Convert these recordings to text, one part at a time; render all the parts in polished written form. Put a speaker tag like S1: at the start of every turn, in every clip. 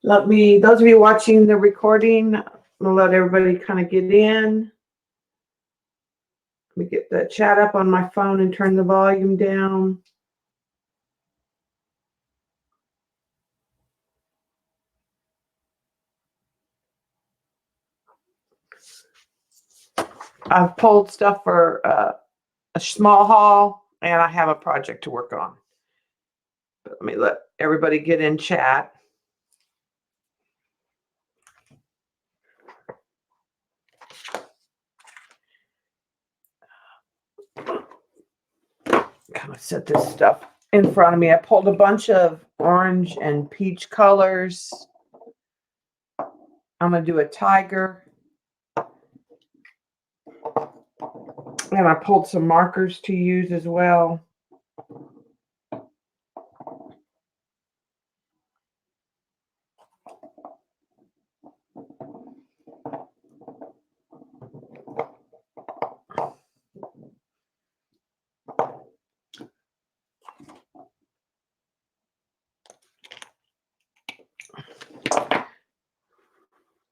S1: Those of you watching the recording, I'll let everybody kind of get in. Let me get the chat up on my phone and turn the volume down. I've pulled stuff for a small haul, and I have a project to work on. But let me let everybody get in chat. Kind of set this stuff in front of me. I pulled a bunch of orange and peach colors. I'm going to do a tiger. And I pulled some markers to use as well.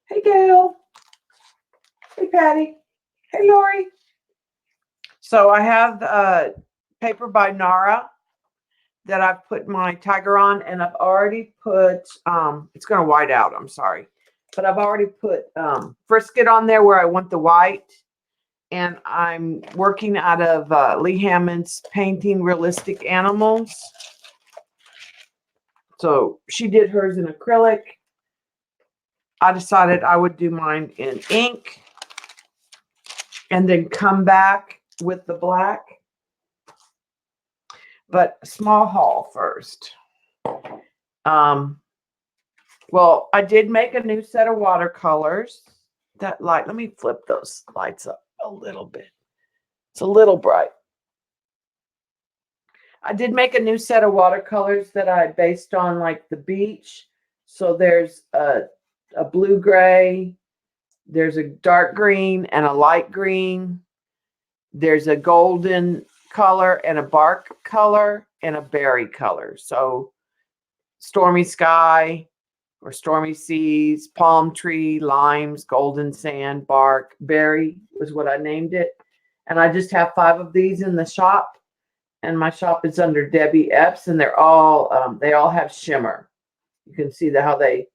S1: Hey, Gail. Hey, Patty. Hey, Lori. So I have paper by Nara that I've put my tiger on, and I've already put, it's going to white out, I'm sorry. But I've already put Frisket on there where I want the white. And I'm working out of Lee Hammond's Painting Realistic Animals. So she did hers in acrylic. I decided I would do mine in ink and then come back with the black. But small haul first. Well, I did make a new set of watercolors. That light, let me flip those lights up a little bit. It's a little bright. I did make a new set of watercolors that I based on like the beach. So there's a blue gray, there's a dark green and a light green. There's a golden color and a bark color and a berry color. So stormy sky or stormy seas, palm tree, limes, golden sand, bark, berry was what I named it. And I just have 5 of these in the shop. And my shop is under Debbie Epps, and they're all they all have shimmer. You can see how they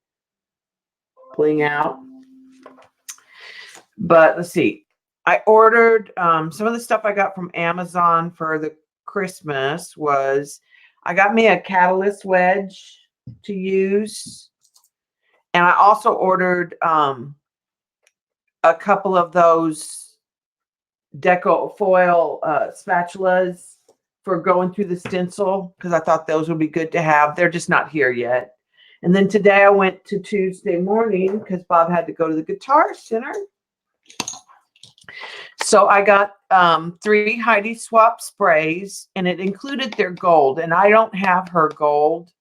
S1: bling out. But let's see. I ordered some of the stuff I got from Amazon for the Christmas was I got me a catalyst wedge to use. And I also ordered a couple of those deco foil spatulas for going through the stencil because I thought those would be good to have. They're just not here yet. And then today I went to Tuesday morning because Bob had to go to the Guitar Center. So I got 3 Heidi Swap sprays, and it included their gold. And I don't have her gold.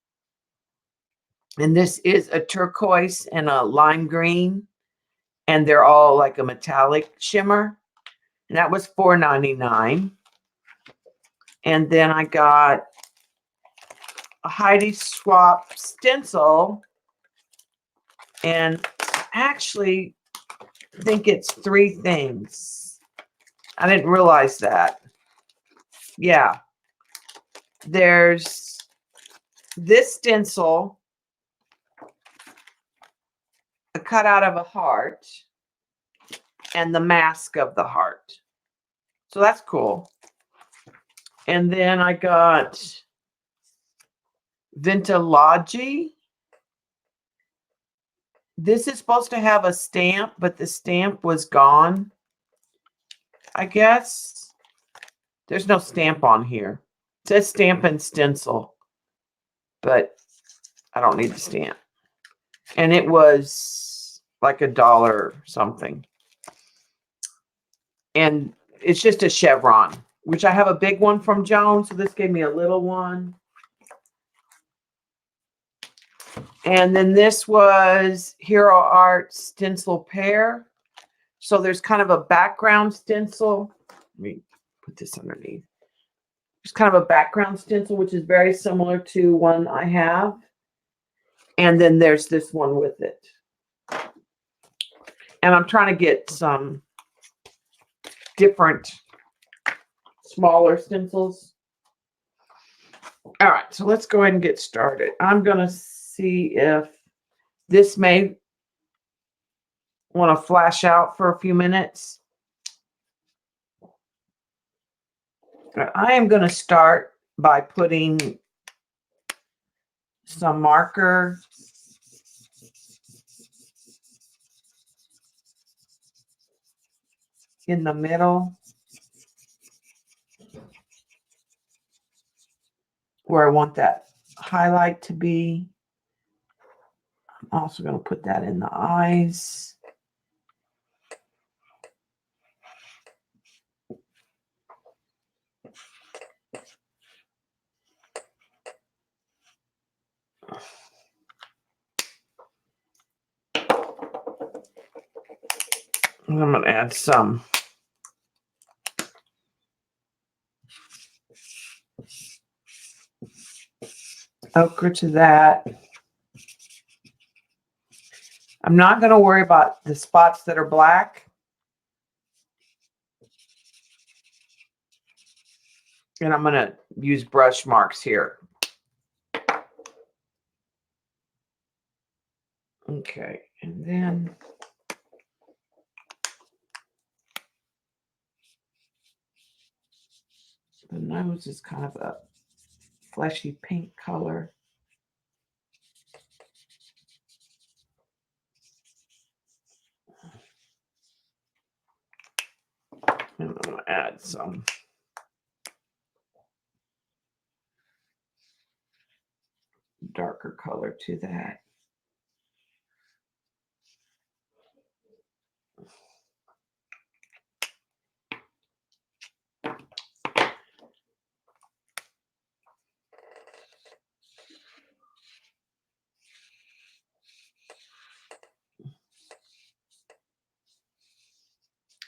S1: And this is a turquoise and a lime green. And they're all like a metallic shimmer. And that was $4.99. And then I got a Heidi Swap stencil. And actually, I think it's 3 things. I didn't realize that. Yeah. There's this stencil, a cutout of a heart, and the mask of the heart. So that's cool. And then I got Vintology. This is supposed to have a stamp, but the stamp was gone. I guess there's no stamp on here. It says stamp and stencil, but I don't need the stamp. And it was like $1 something. And it's just a chevron, which I have a big one from Joan. So this gave me a little one. And then this was Hero Art Stencil Pair. So there's kind of a background stencil. Let me put this underneath. Just kind of a background stencil, which is very similar to one I have. And then there's this one with it. And I'm trying to get some different smaller stencils. All right, so let's go ahead and get started. I'm going to see if this may want to flash out for a few minutes. I am going to start by putting some marker in the middle where I want that highlight to be. I'm also going to put that in the eyes. And I'm going to add some ochre to that. I'm not going to worry about the spots that are black. And I'm going to use brush marks here. Okay, and then the nose is kind of a fleshy pink color. And I'm going to add some darker color to that.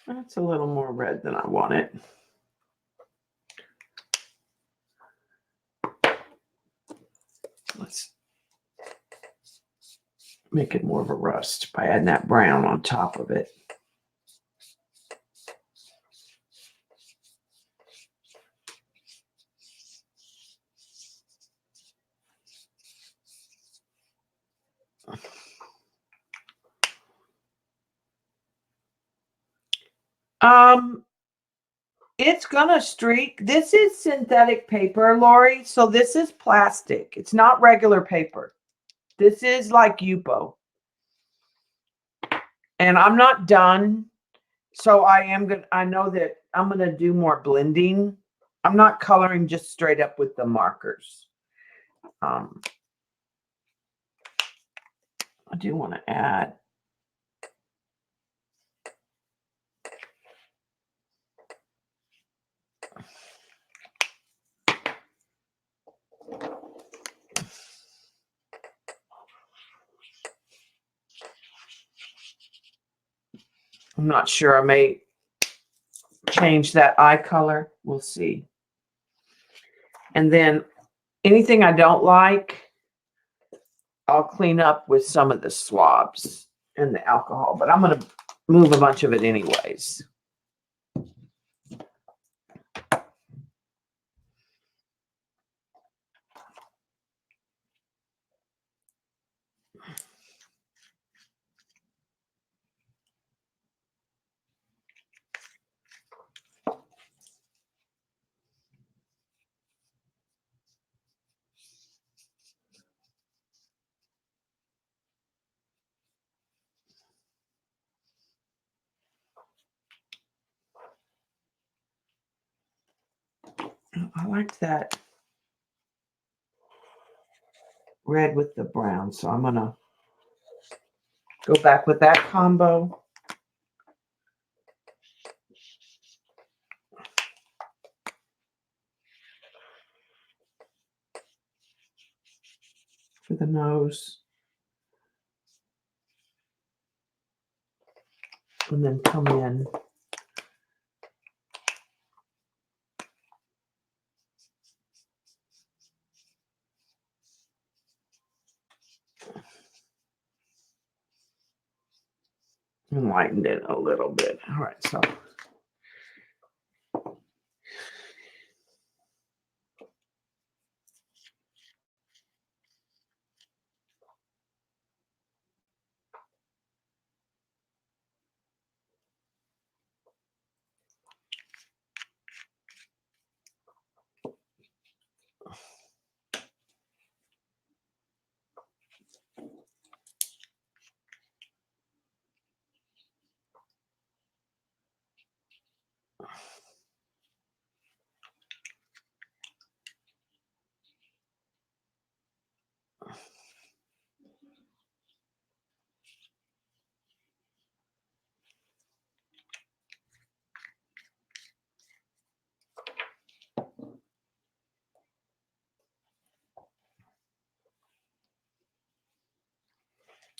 S1: That's a little more red than I want it. Let's make it more of a rust by adding that brown on top of it. It's gonna streak. This is synthetic paper, Lori. So this is plastic. It's not regular paper. This is like Yupo. And I'm not done. So I know that I'm gonna do more blending. I'm not coloring just straight up with the markers. I do want to add I'm not sure. I may change that eye color. We'll see. And then anything I don't like, I'll clean up with some of the swabs and the alcohol. But I'm going to move a bunch of it anyways. I like that red with the brown, so I'm going to go back with that combo. For the nose. And then come in lightened it a little bit. All right, so.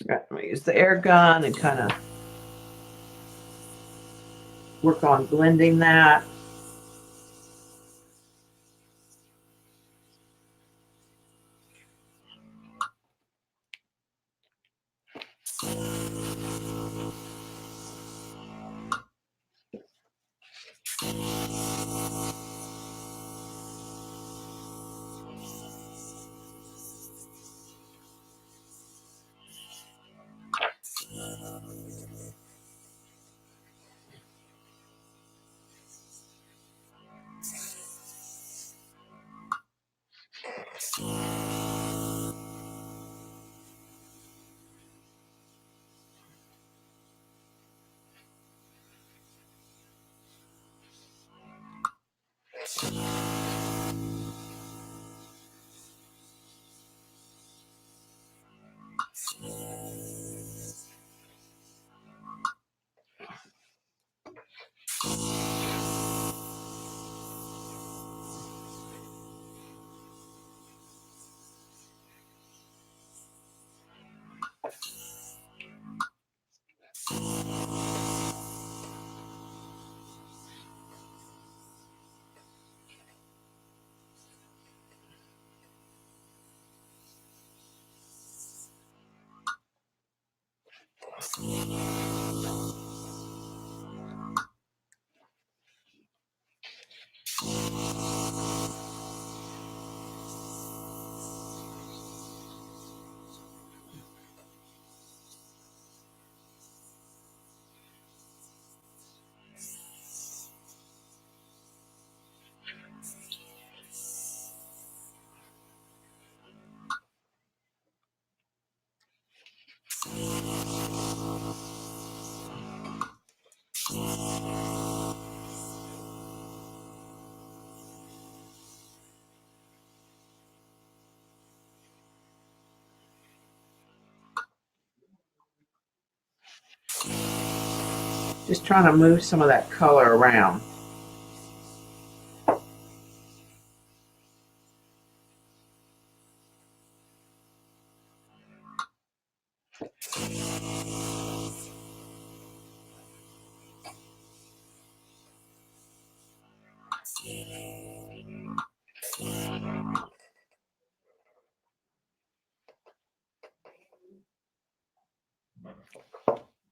S1: Right, I'm gonna use the air gun and kind of work on blending that. Just trying to move some of that color around.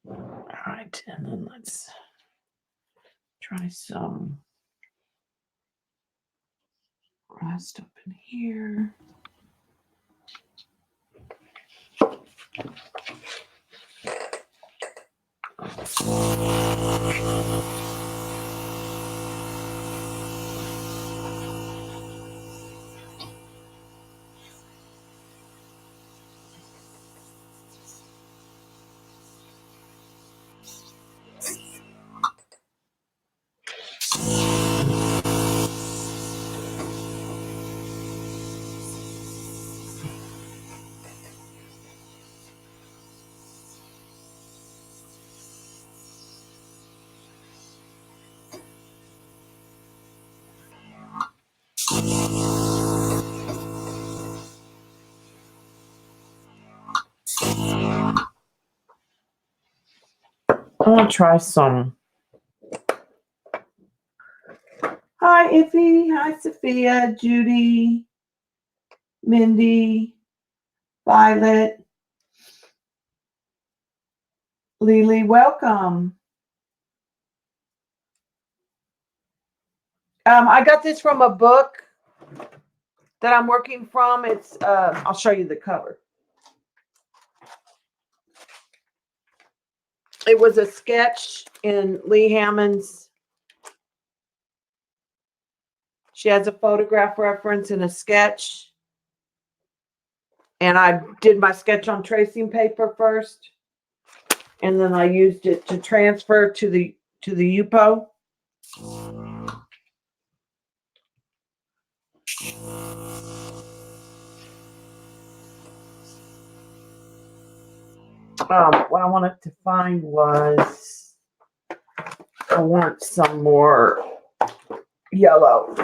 S1: All right, and then let's try some rust up in here. I want to try some. Hi, Iffy. Hi, Sophia, Judy, Mindy, Violet. Lily, welcome. I got this from a book that I'm working from. It's I'll show you the cover. It was a sketch in Lee Hammond's. She has a photograph reference in a sketch. And I did my sketch on tracing paper first. And then I used it to transfer to the Yupo. What I wanted to find was I want some more yellow.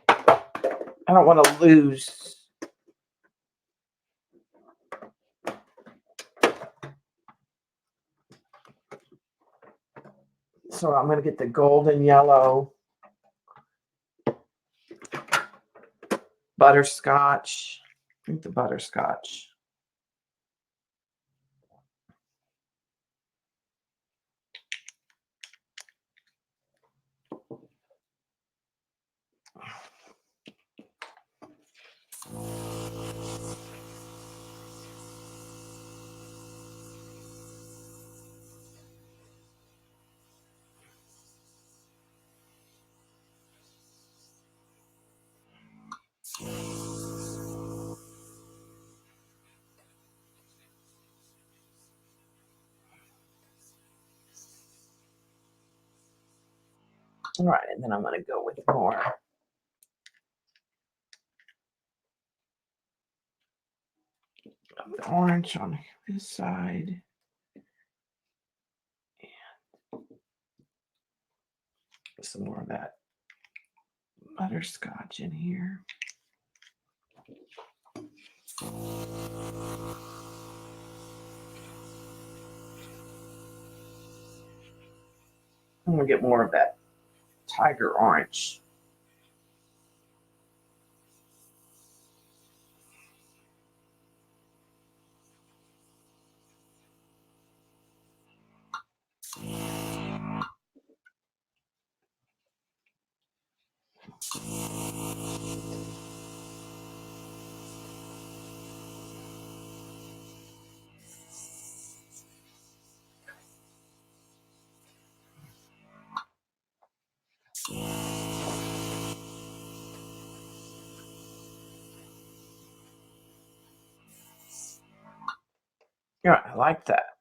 S1: I don't want to lose. So I'm going to get the golden yellow butterscotch. I think the butterscotch. All right, and then I'm going to go with more. The orange on this side. And some more of that butterscotch in here. I'm going to get more of that tiger orange. Yeah, I like that.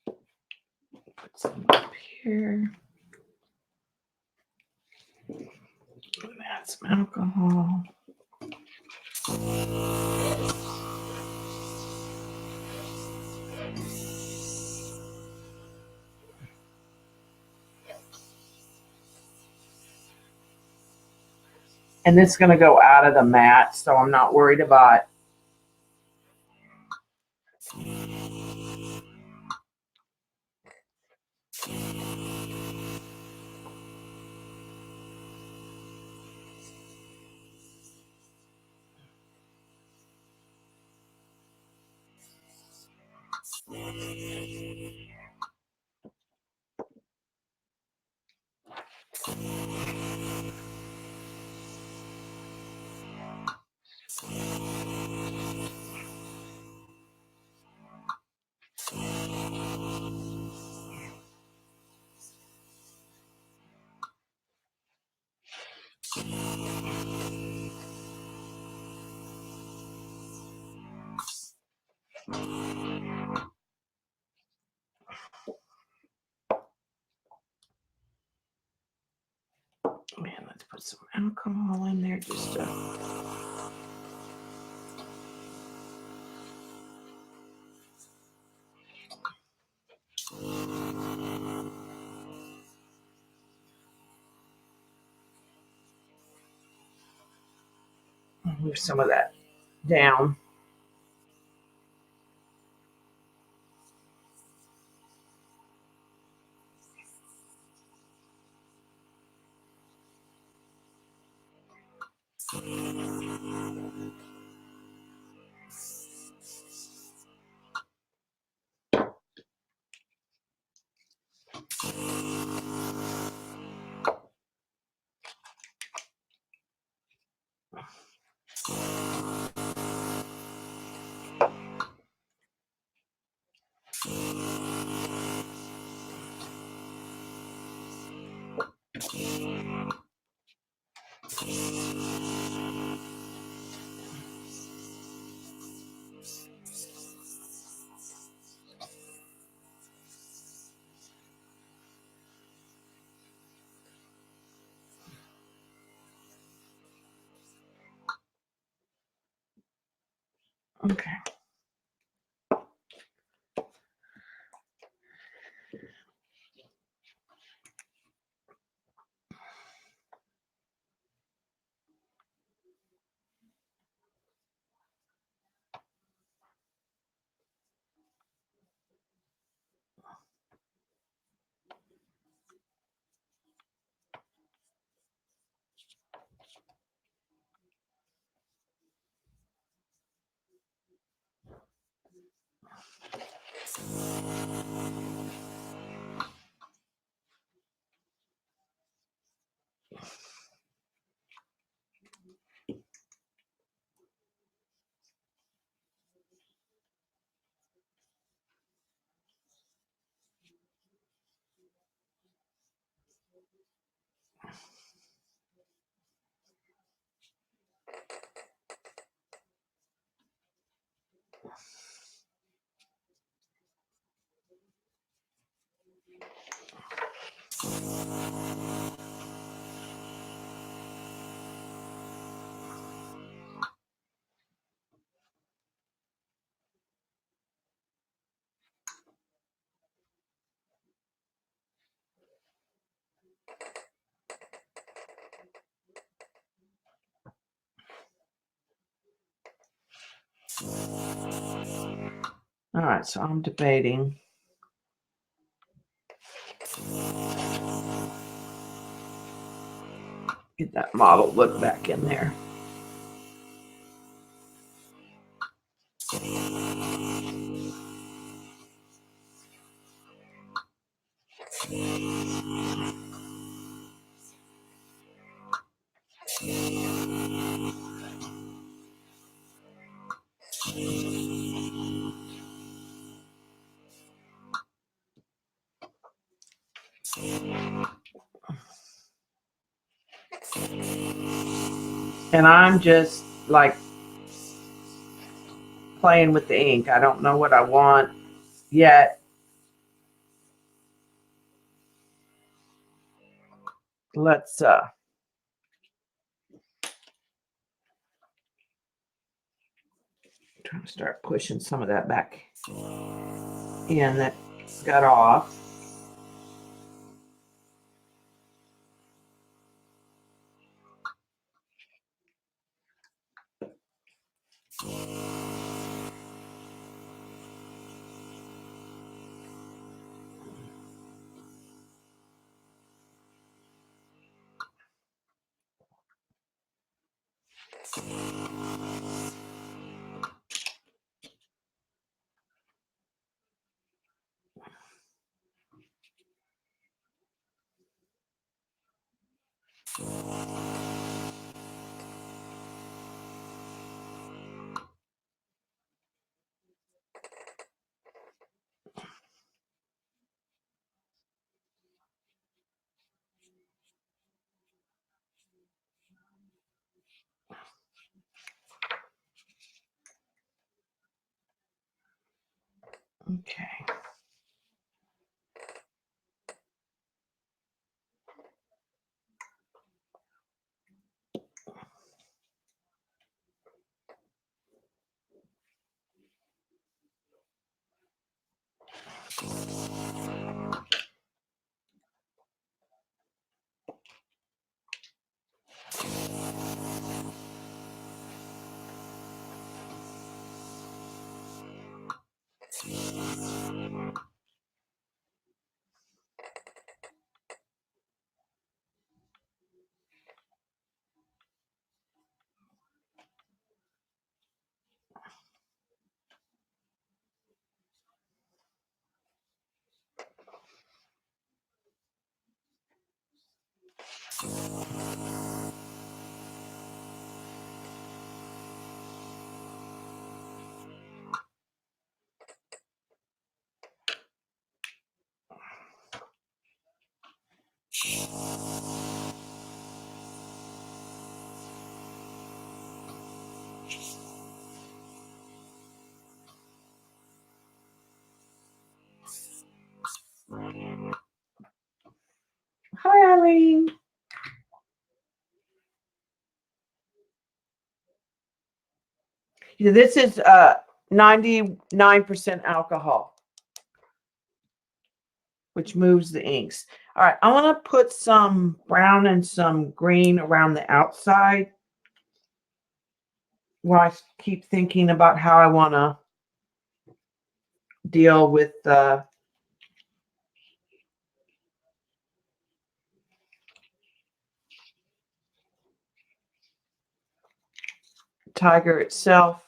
S1: Put some up here. Add some alcohol. And this is going to go out of the mat, so I'm not worried about. Man, let's put some alcohol in there just to. Move some of that down. Okay. All right, so I'm debating. Get that model look back in there. And I'm just like playing with the ink. I don't know what I want yet. Let's trying to start pushing some of that back in that got off. Okay. Hi, Eileen. This is 99% alcohol, which moves the inks. All right, I want to put some brown and some green around the outside while I keep thinking about how I want to deal with the tiger itself.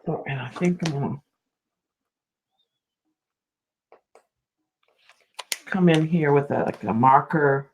S1: Oh, and I think I'm going to come in here with like a marker.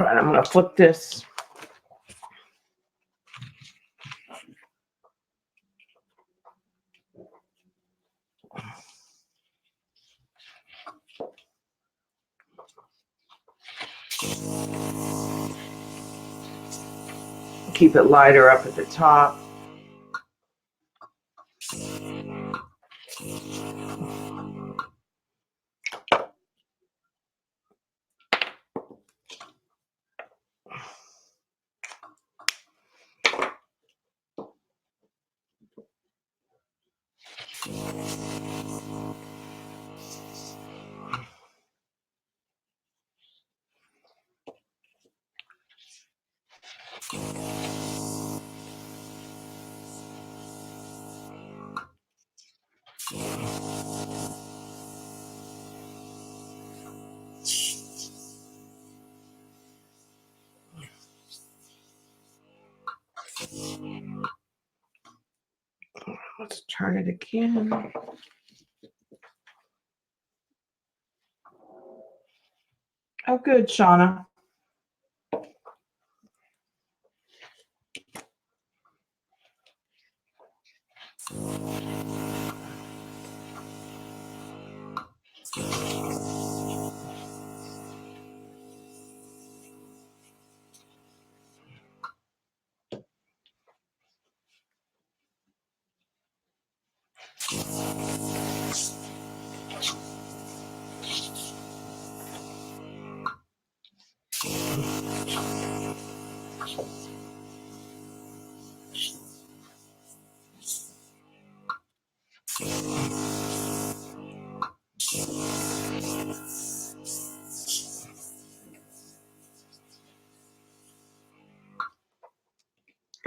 S1: All right, I'm going to flip this. Keep it lighter up at the top. Let's turn it again. Oh, good, Shauna.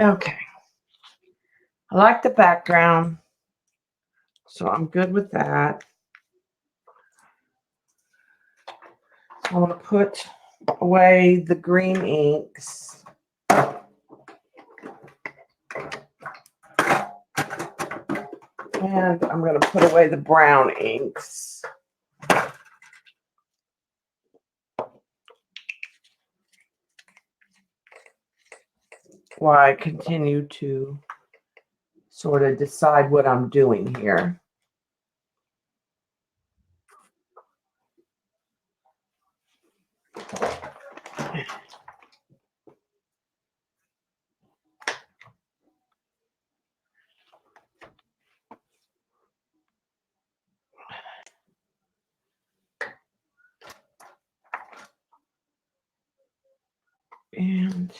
S1: Okay. I like the background, so I'm good with that. I want to put away the green inks. And I'm going to put away the brown inks. While I continue to sort of decide what I'm doing here. And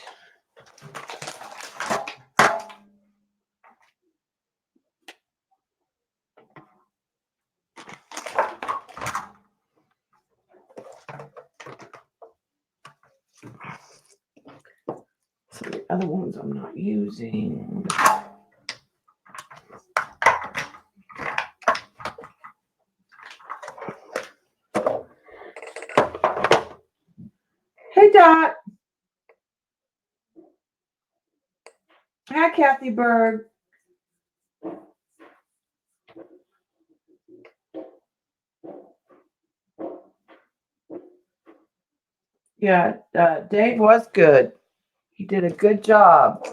S1: some of the other ones I'm not using. Hey, Dot. Hi, Kathy Bird. Yeah, Dave was good. He did a good job.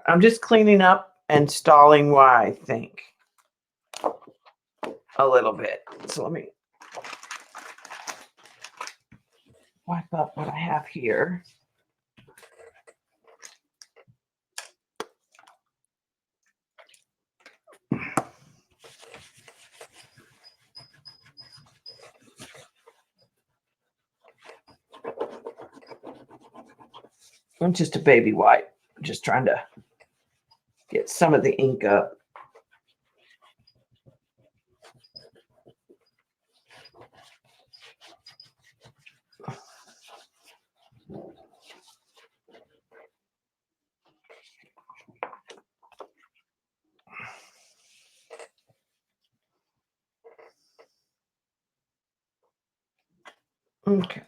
S1: I'm just cleaning up and stalling why I think a little bit. So let me wipe up what I have here. I'm just a baby wipe. I'm just trying to get some of the ink up. Okay.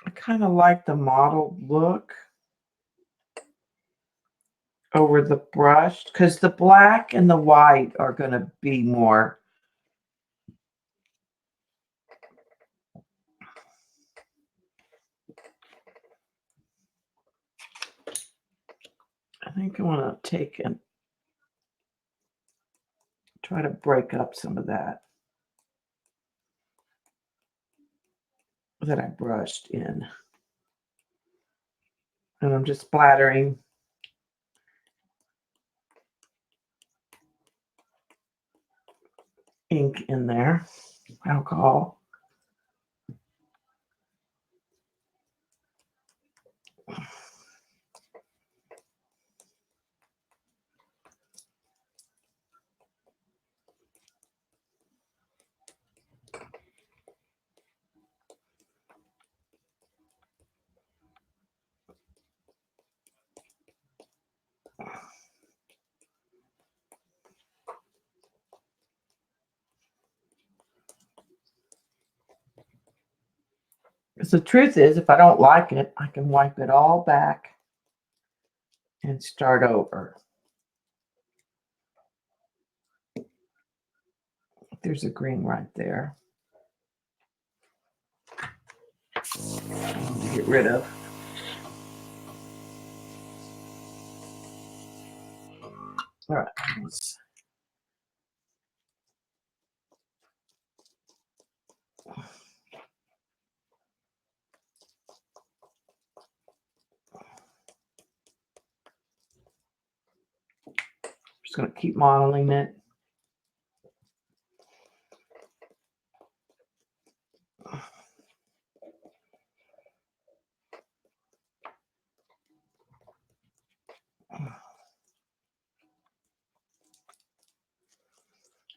S1: I kind of like the mottled look over the brush because the black and the white are going to be more. I think I want to take and try to break up some of that I brushed in. And I'm just splattering ink in there, alcohol. Because the truth is, if I don't like it, I can wipe it all back and start over. There's a green right there. To get rid of. All right. Just going to keep modeling it.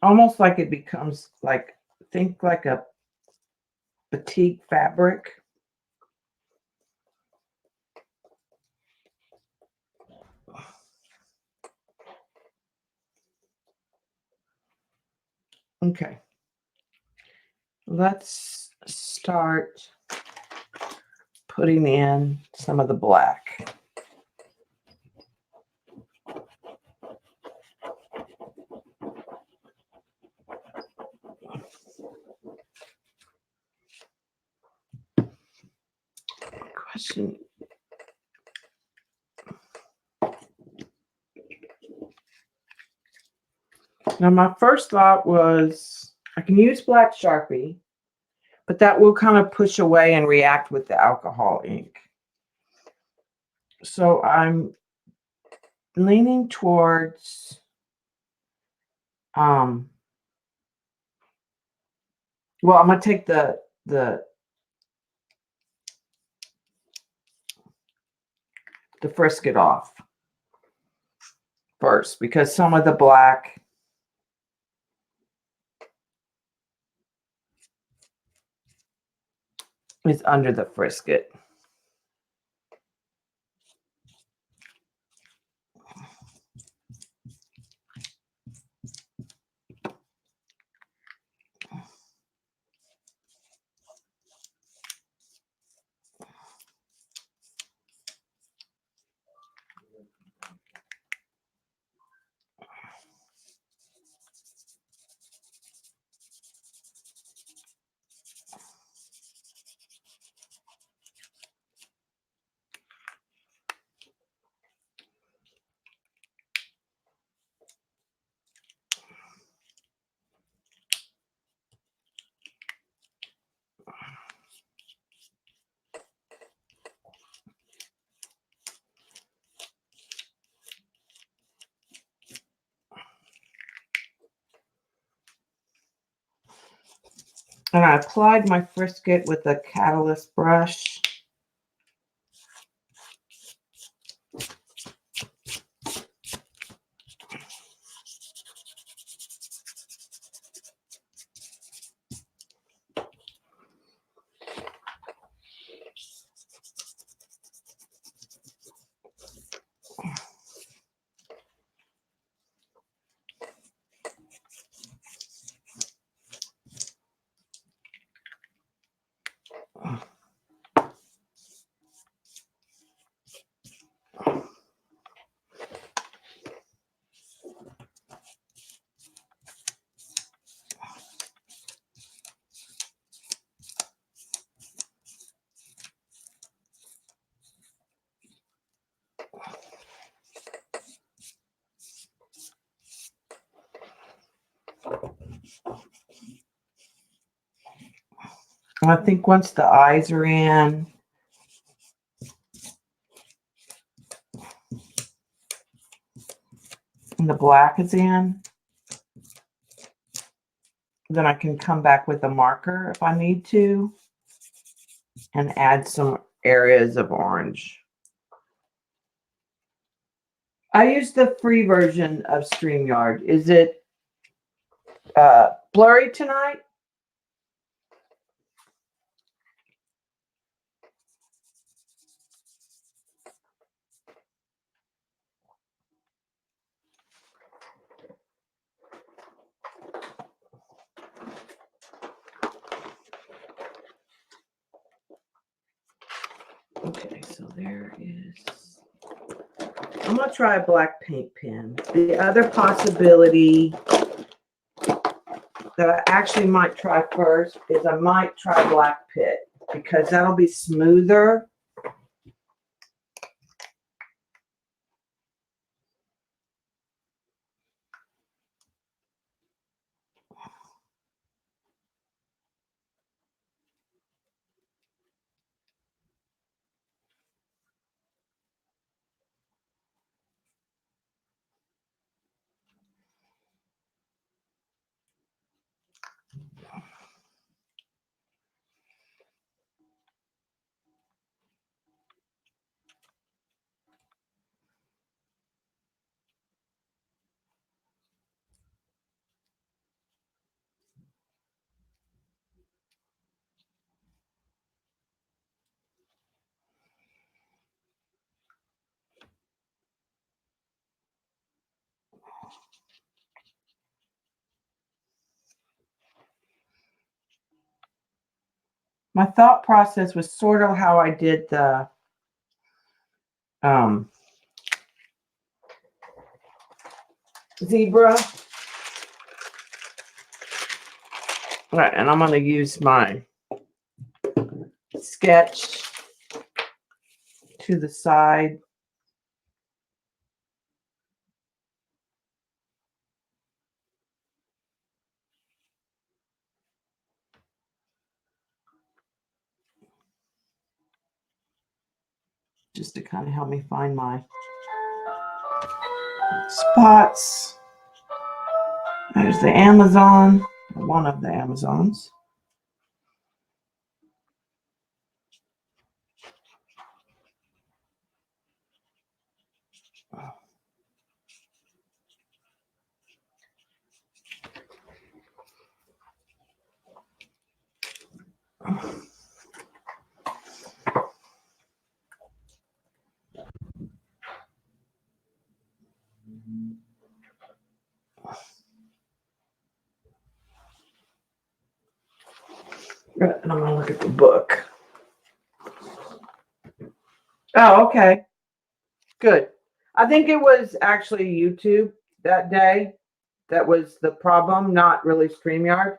S1: almost like it becomes like, think like a batik fabric. Okay. Let's start putting in some of the black. Question. Now, my first thought was I can use black Sharpie, but that will kind of push away and react with the alcohol ink. So I'm leaning towards well, I'm gonna take the frisket off first because some of the black is under the frisket. And I applied my frisket with a catalyst brush. And I think once the eyes are in, and the black is in, then I can come back with a marker if I need to and add some areas of orange. I use the free version of StreamYard. Is it blurry tonight? Okay, so there is. I'm going to try a black paint pen. The other possibility that I actually might try first is I might try black Pitt because that'll be smoother. My thought process was sort of how I did the zebra. Right, and I'm going to use my sketch to the side. Just to kind of help me find my spots. There's the Amazon, one of the Amazons. And I'm going to look at the book. Oh, okay. Good. I think it was actually YouTube that day that was the problem, not really StreamYard.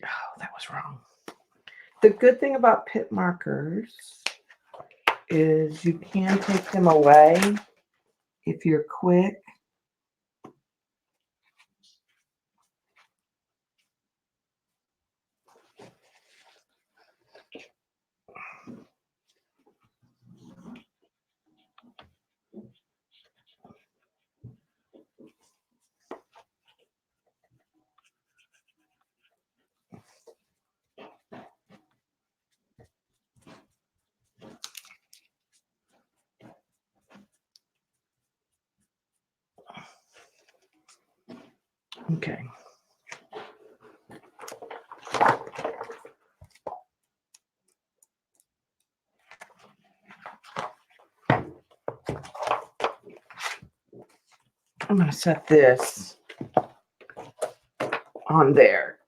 S1: Oh, that was wrong. The good thing about Pitt markers is you can take them away if you're quick. Okay. I'm going to set this on there.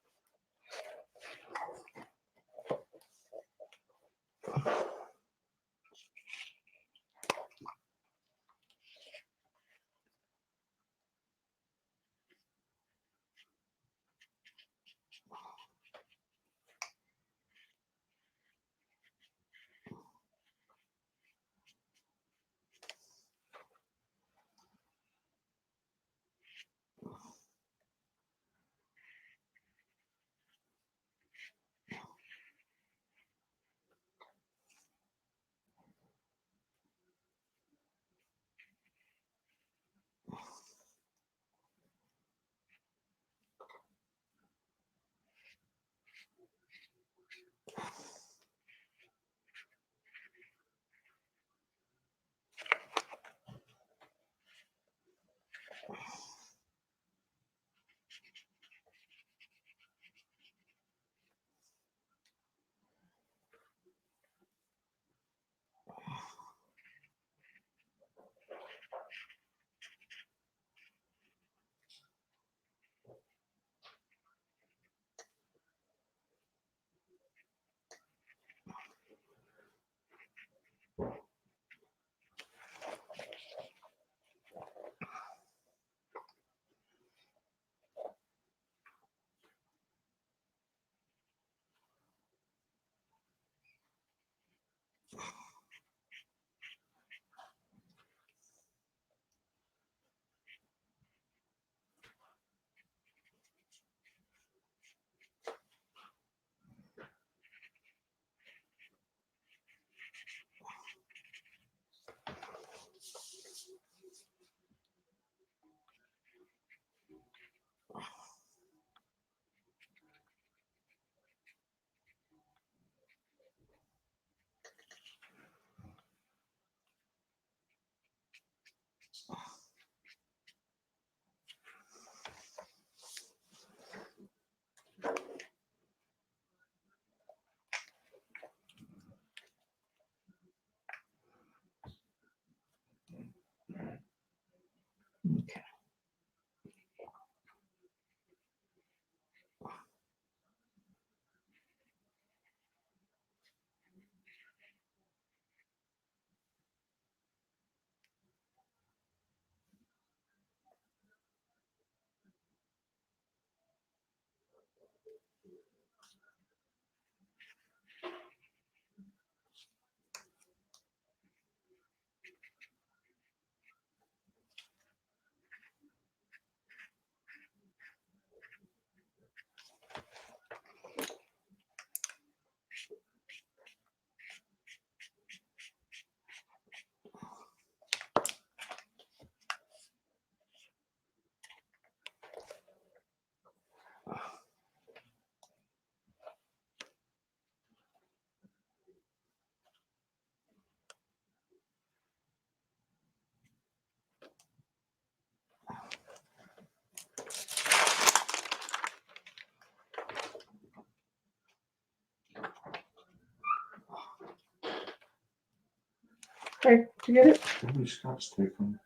S1: Okay, you get it?
S2: How many Scotch tape on?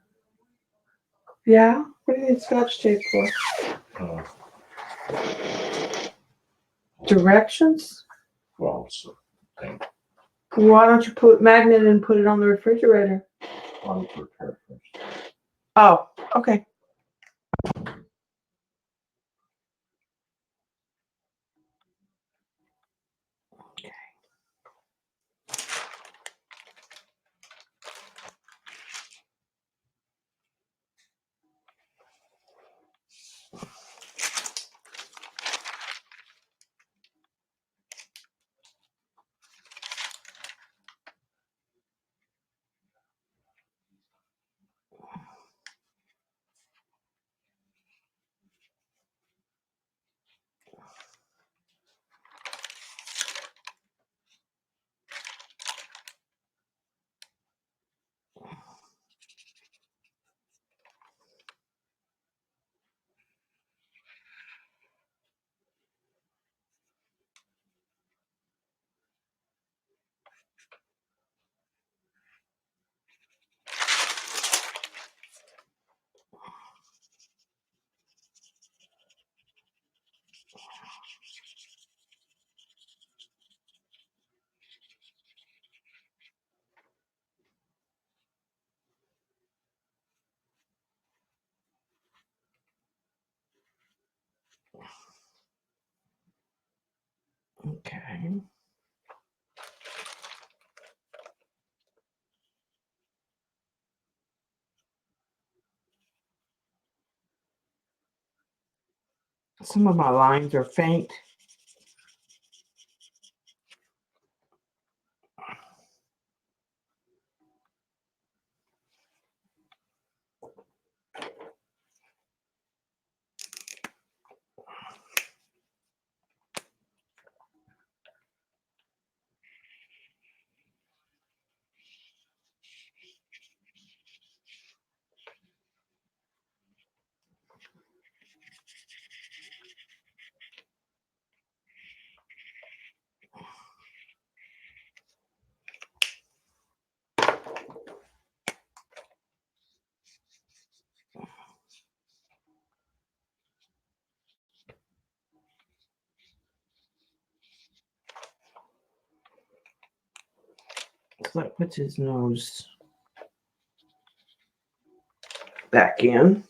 S1: Yeah. What do you need Scotch tape for? Directions?
S2: Well, it's a thing.
S1: Why don't you put magnet and put it on the refrigerator?
S2: I'll prepare first.
S1: Oh, okay. Okay. Some of my lines are faint. So that puts his nose back in.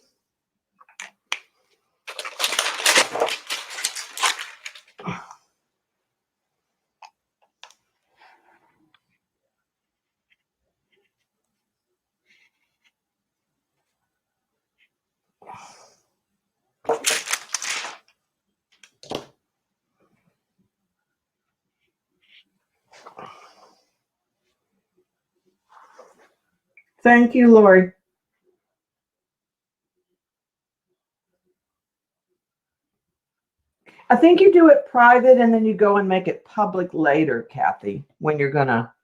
S1: Thank you, Lori. I think you do it private and then you go and make it public later, Kathy, when you're gonna.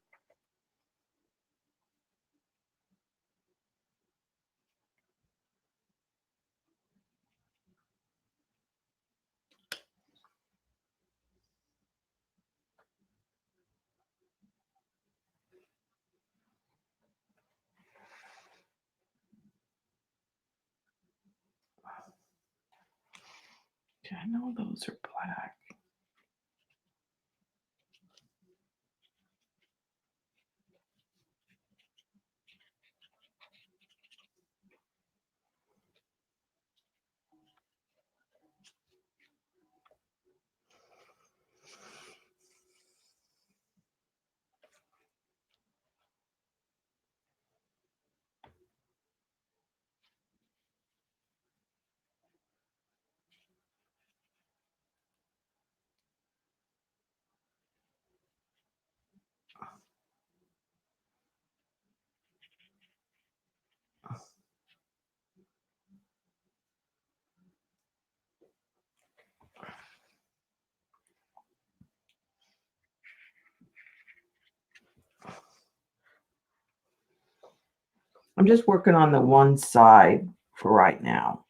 S1: I know those are black. I'm just working on the one side for right now.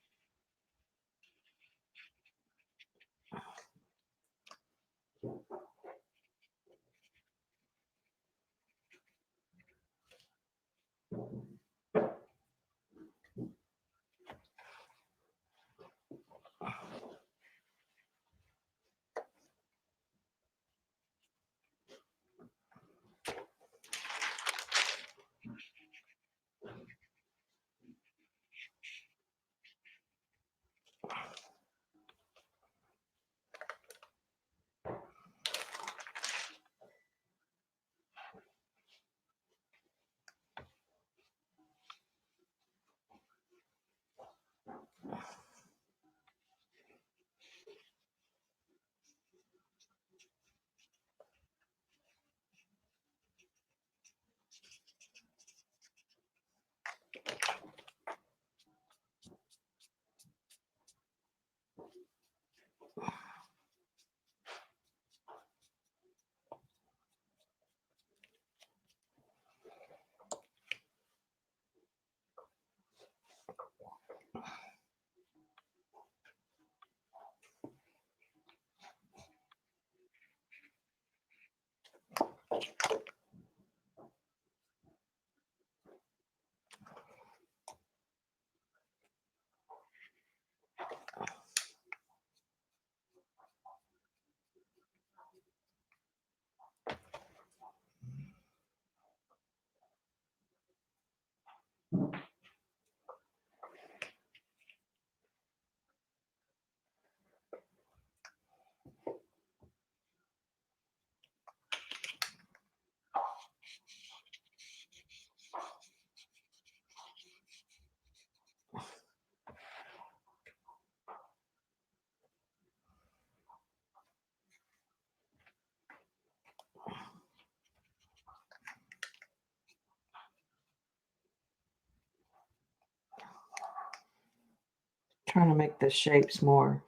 S1: Trying to make the shapes more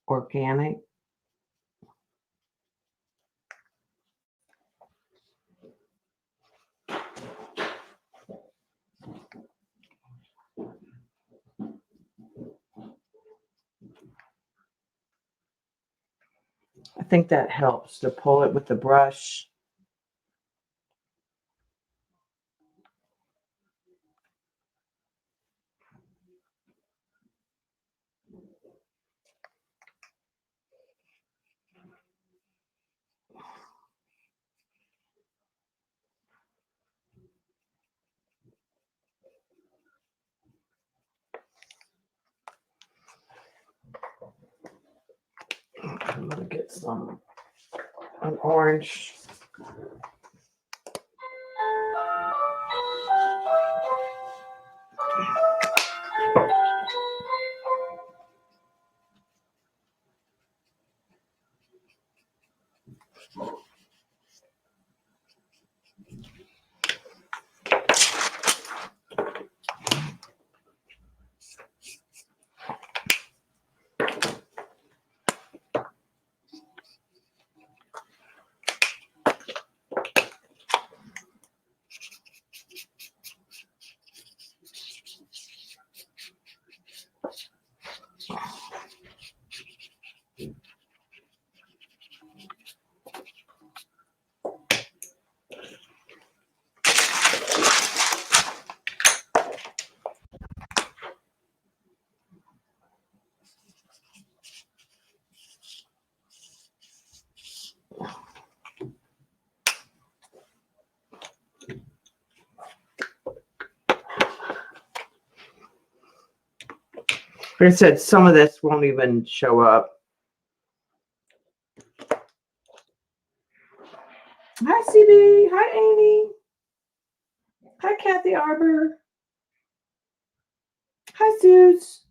S1: organic. I think that helps to pull it with the brush. I'm gonna get an orange. Like I said, some of this won't even show up. Hi, CB. Hi, Amy. Hi, Kathy Arbor. Hi, Suze.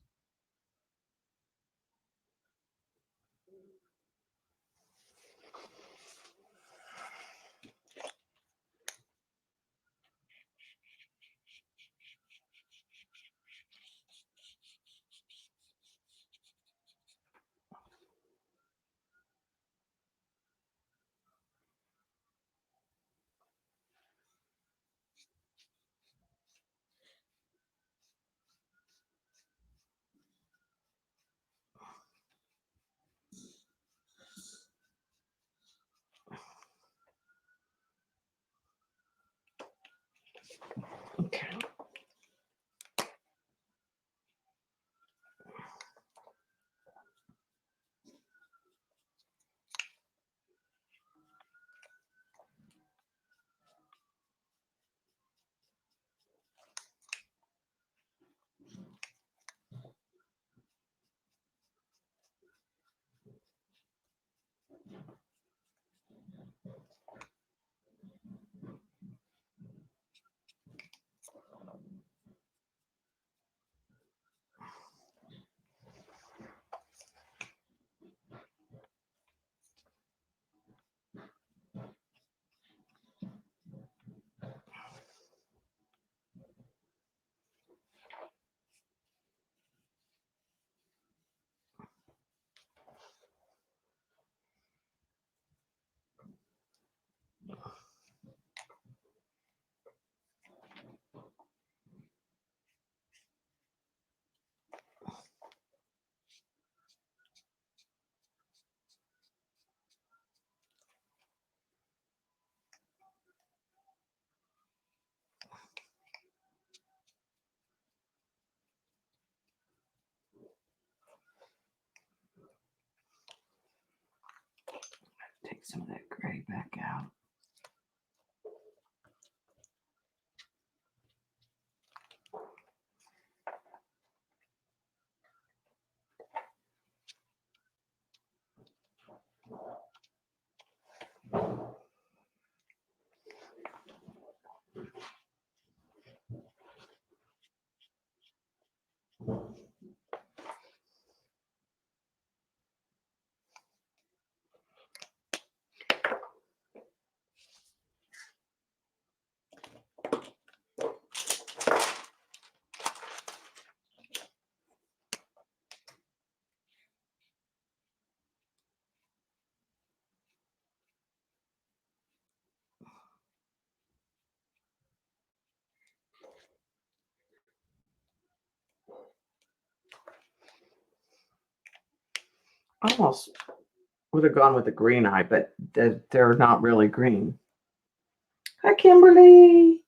S1: some of that gray back out. Almost would have gone with the green eye, but they're not really green. Hi, Kimberly.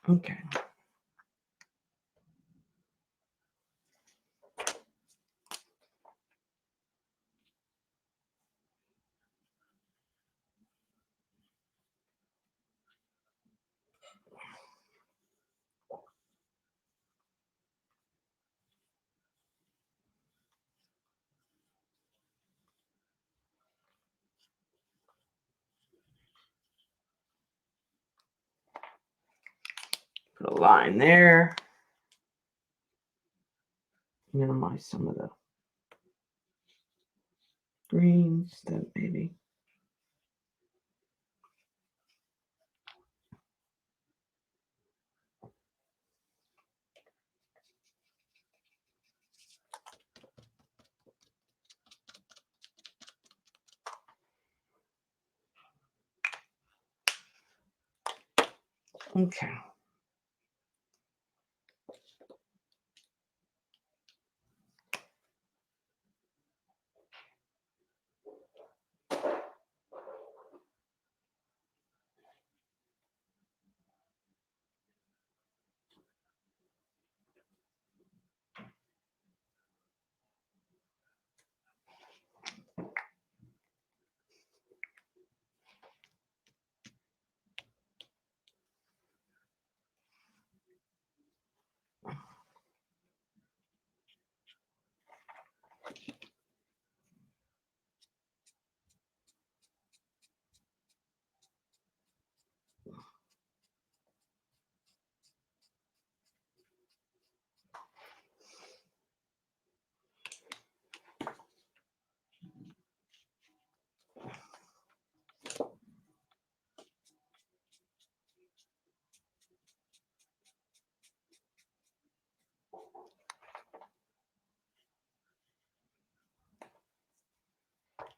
S1: Okay. Put a line there. Minimize some of the greens, then maybe. Okay.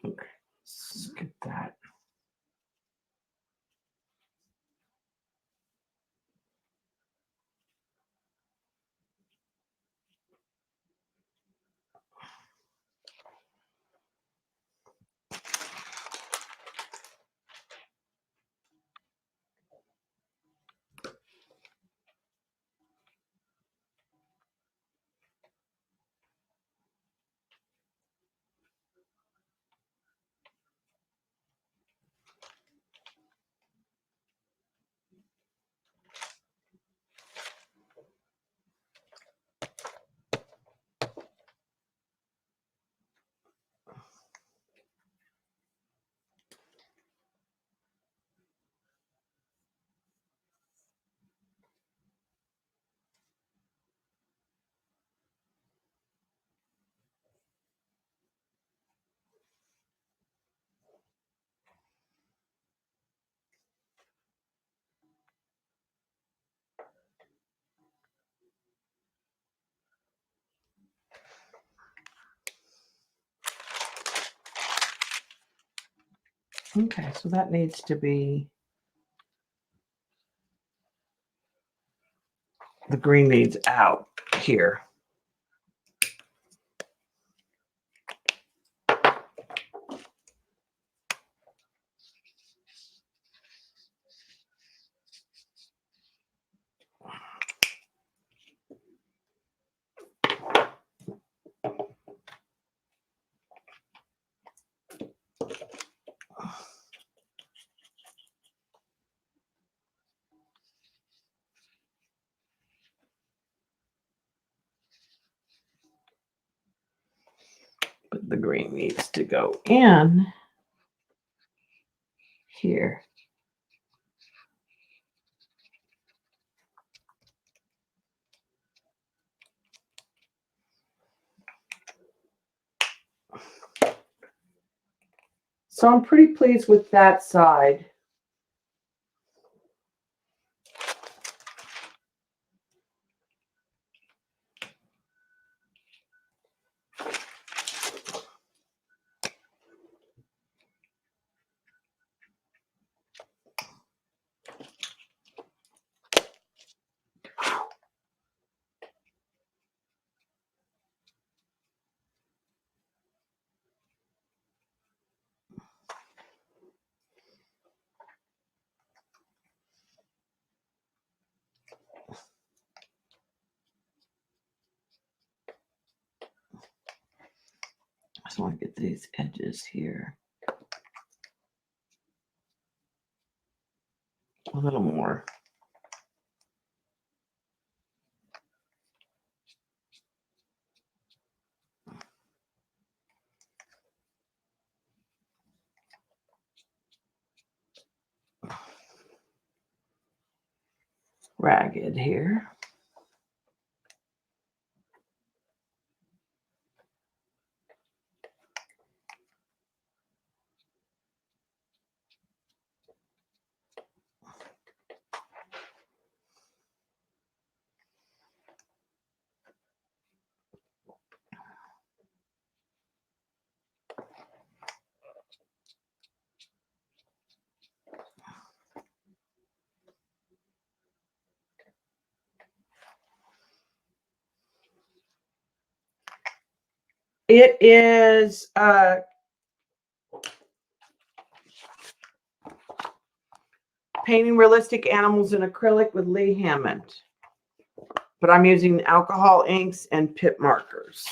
S1: Okay. Let's get that. Okay, so that needs to be, the green needs out here. the green needs to go in here. So I'm pretty pleased with that side. I just want to get these edges here a little more. Ragged here. It is painting realistic animals in acrylic with Lee Hammond. But I'm using alcohol inks and Pitt markers.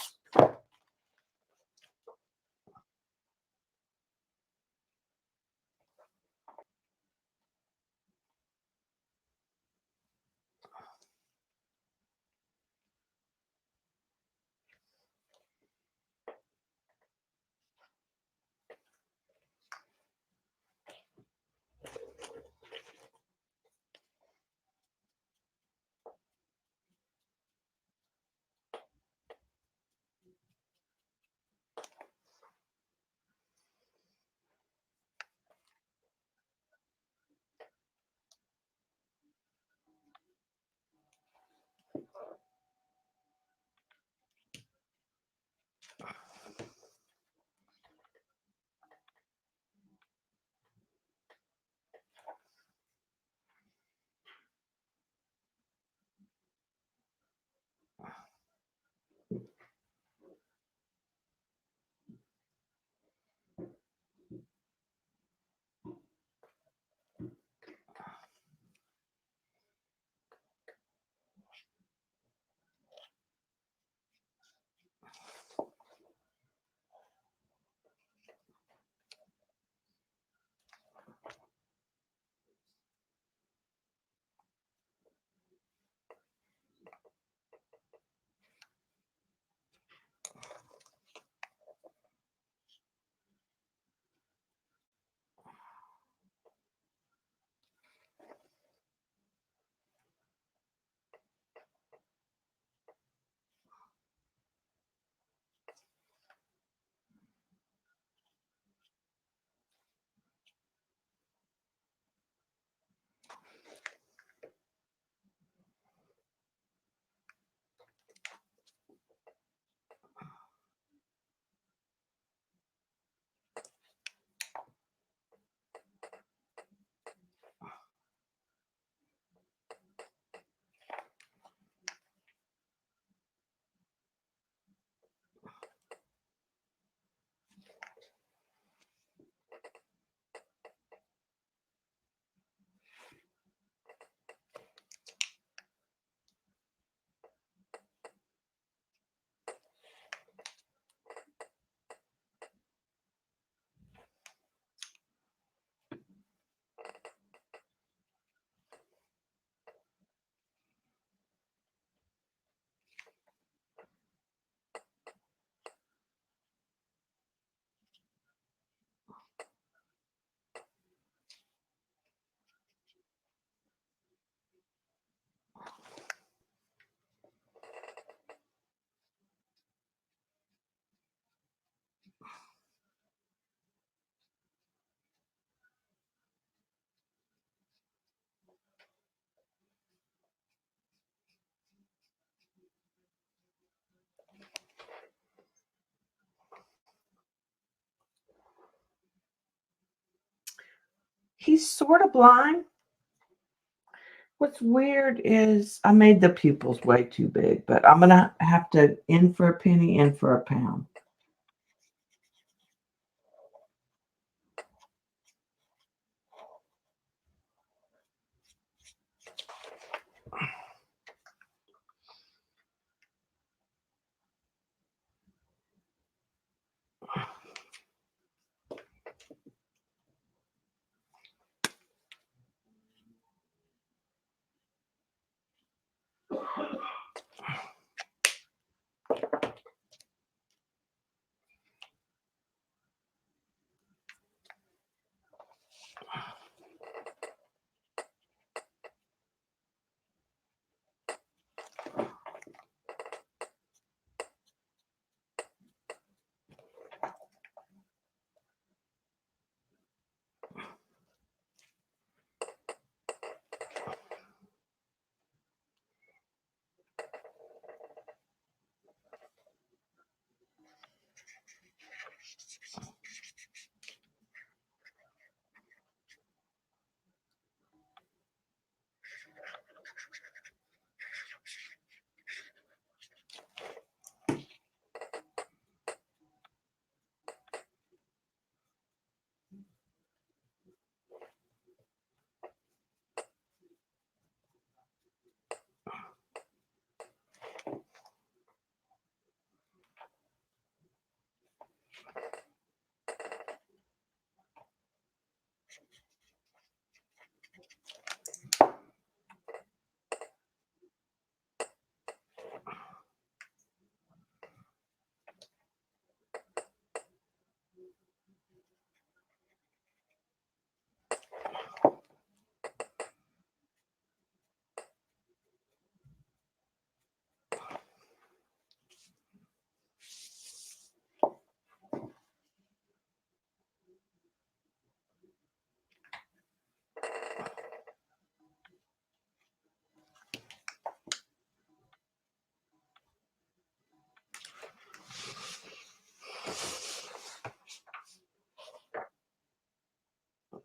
S1: He's sort of blind. What's weird is I made the pupils way too big, but I'm going to have to in for a penny, in for a pound.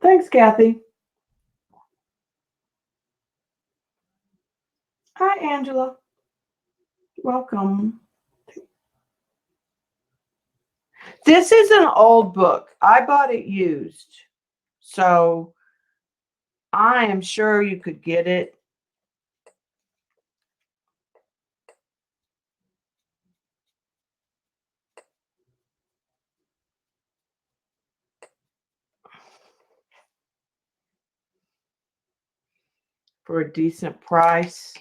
S1: Thanks, Kathy. Hi, Angela. Welcome. This is an old book. I bought it used. So I am sure you could get it. For a decent price.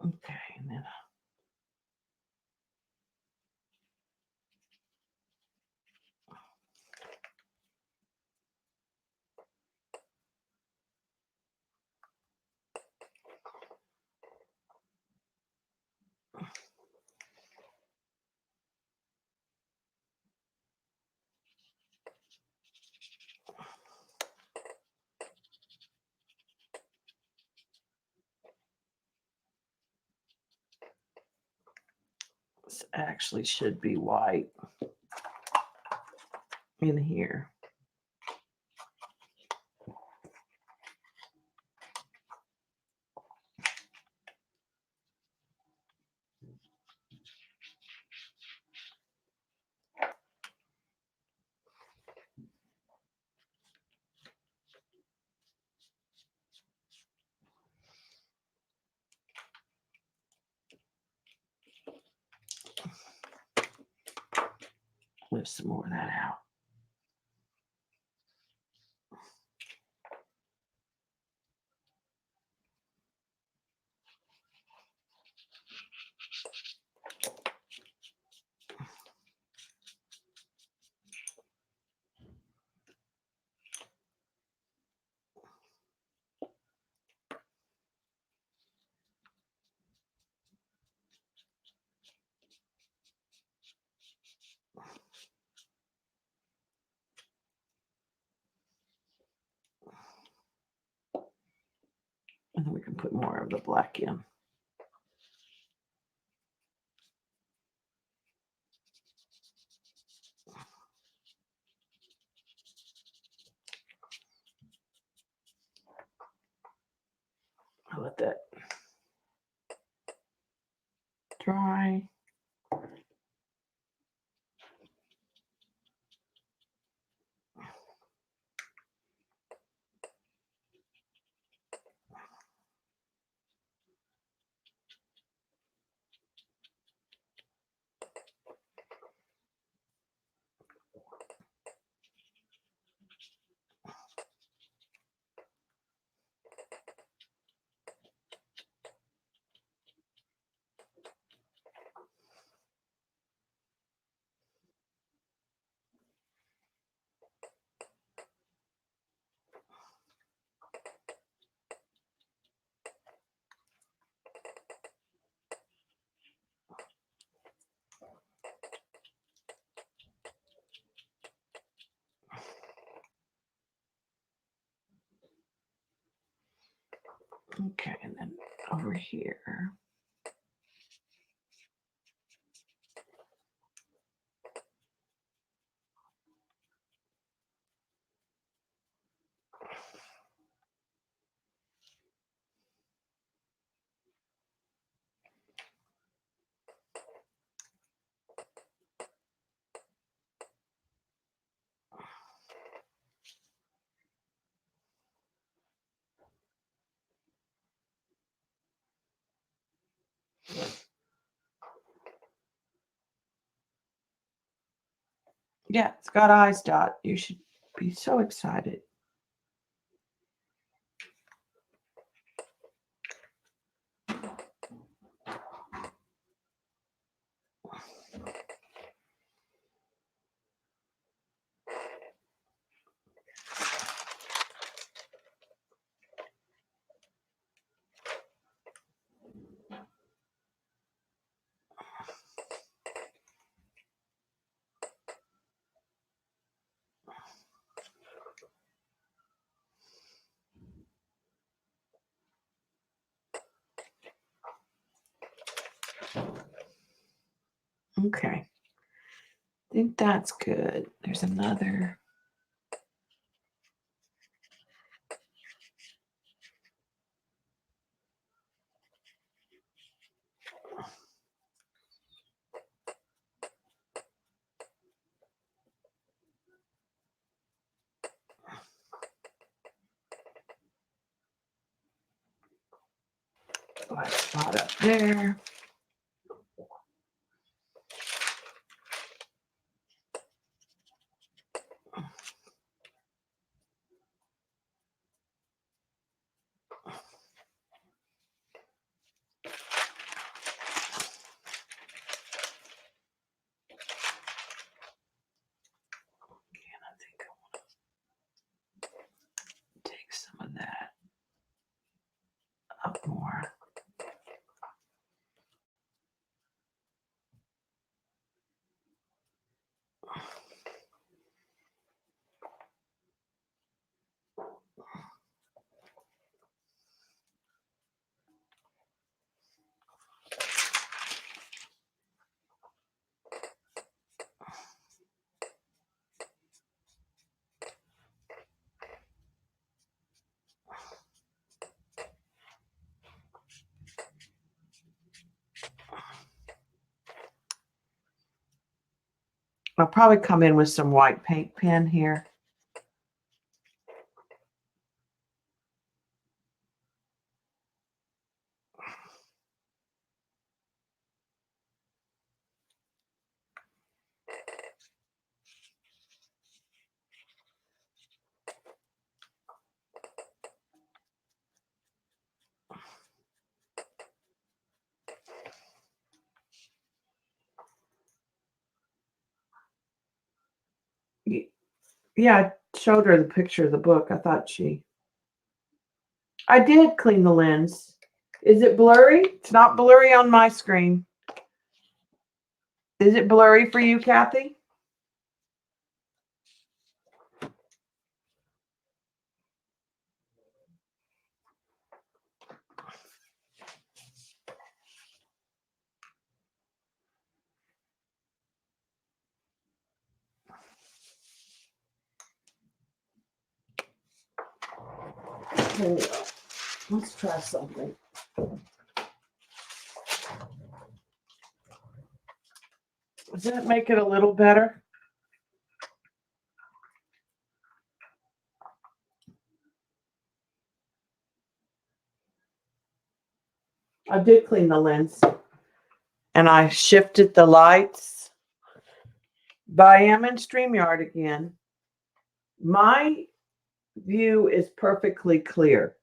S1: Okay, and then This actually should be white in here. Lift some more of that out. And then we can put more of the black in. I'll let that dry. Okay, and then over here. Yeah, it's got eyes, Dot. You should be so excited. Okay. I think that's good. There's another. Black spot up there. And I think I want to take some of that up more. I'll probably come in with some white paint pen here. Yeah, I showed her the picture of the book. I thought I did clean the lens. Is it blurry? It's not blurry on my screen. Is it blurry for you, Kathy? Let's try something. Does that make it a little better? I did clean the lens and I shifted the lights. But I am in StreamYard again. My view is perfectly clear.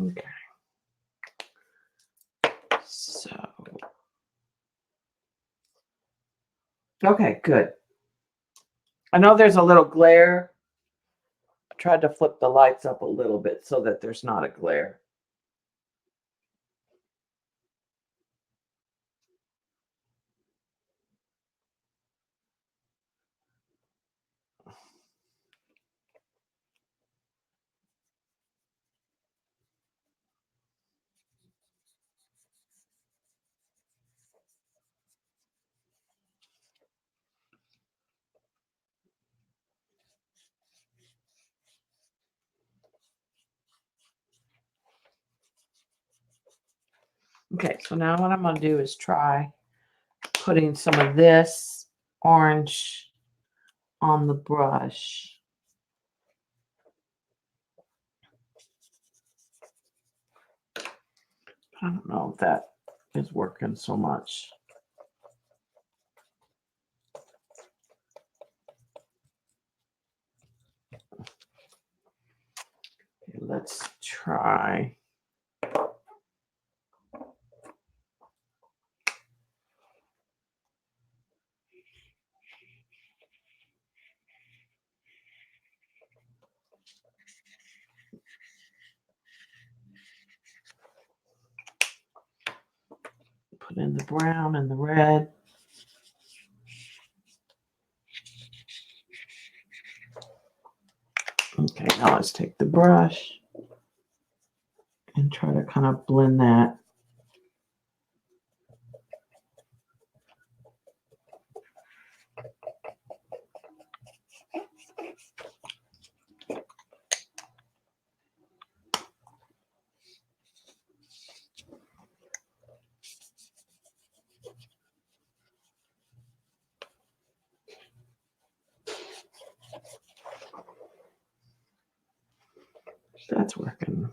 S1: Okay. So, okay, good. I know there's a little glare. I tried to flip the lights up a little bit so that there's not a glare. Okay, so now what I'm going to do is try putting some of this orange on the brush. I don't know if that is working so much. Okay, let's try. Put in the brown and the red. Okay, now let's take the brush and try to kind of blend that. That's working.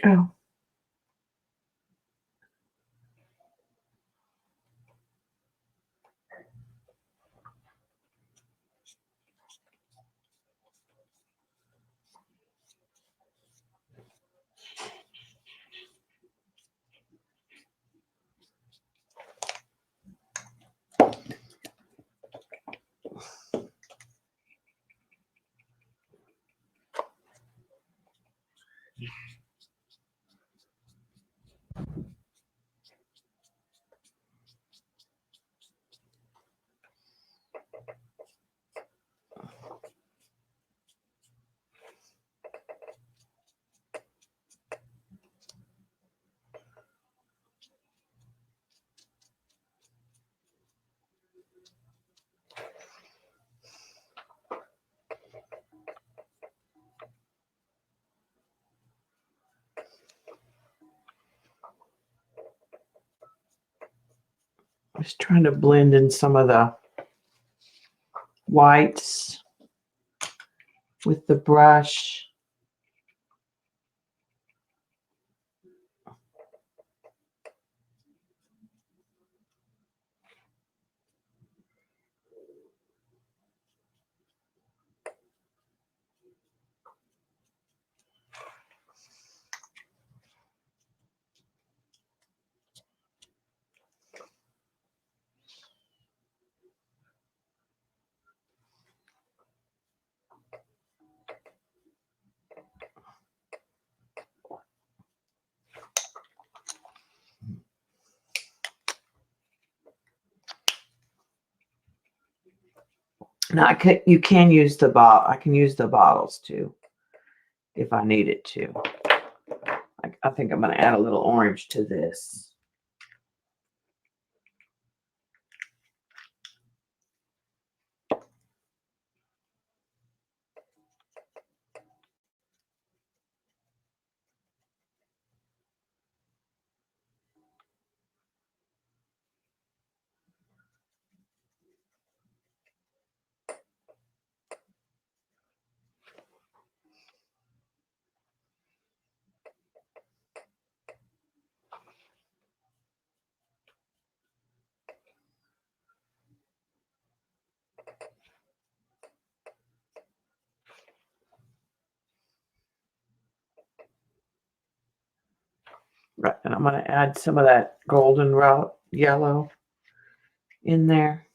S1: Oh. I was trying to blend in some of the whites with the brush. Now you can use the bottle. I can use the bottles too, if I needed to. I think I'm going to add a little orange to this. Right, and I'm going to add some of that golden yellow in there.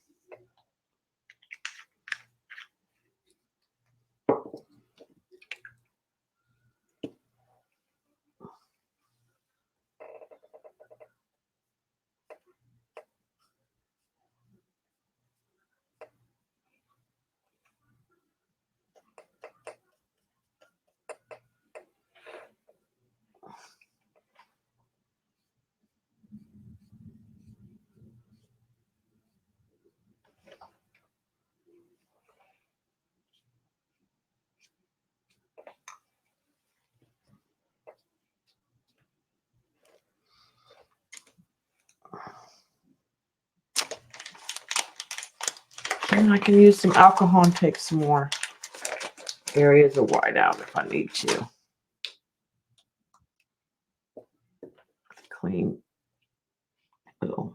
S1: And I can use some alcohol and take some more areas of white out if I need to. Clean little.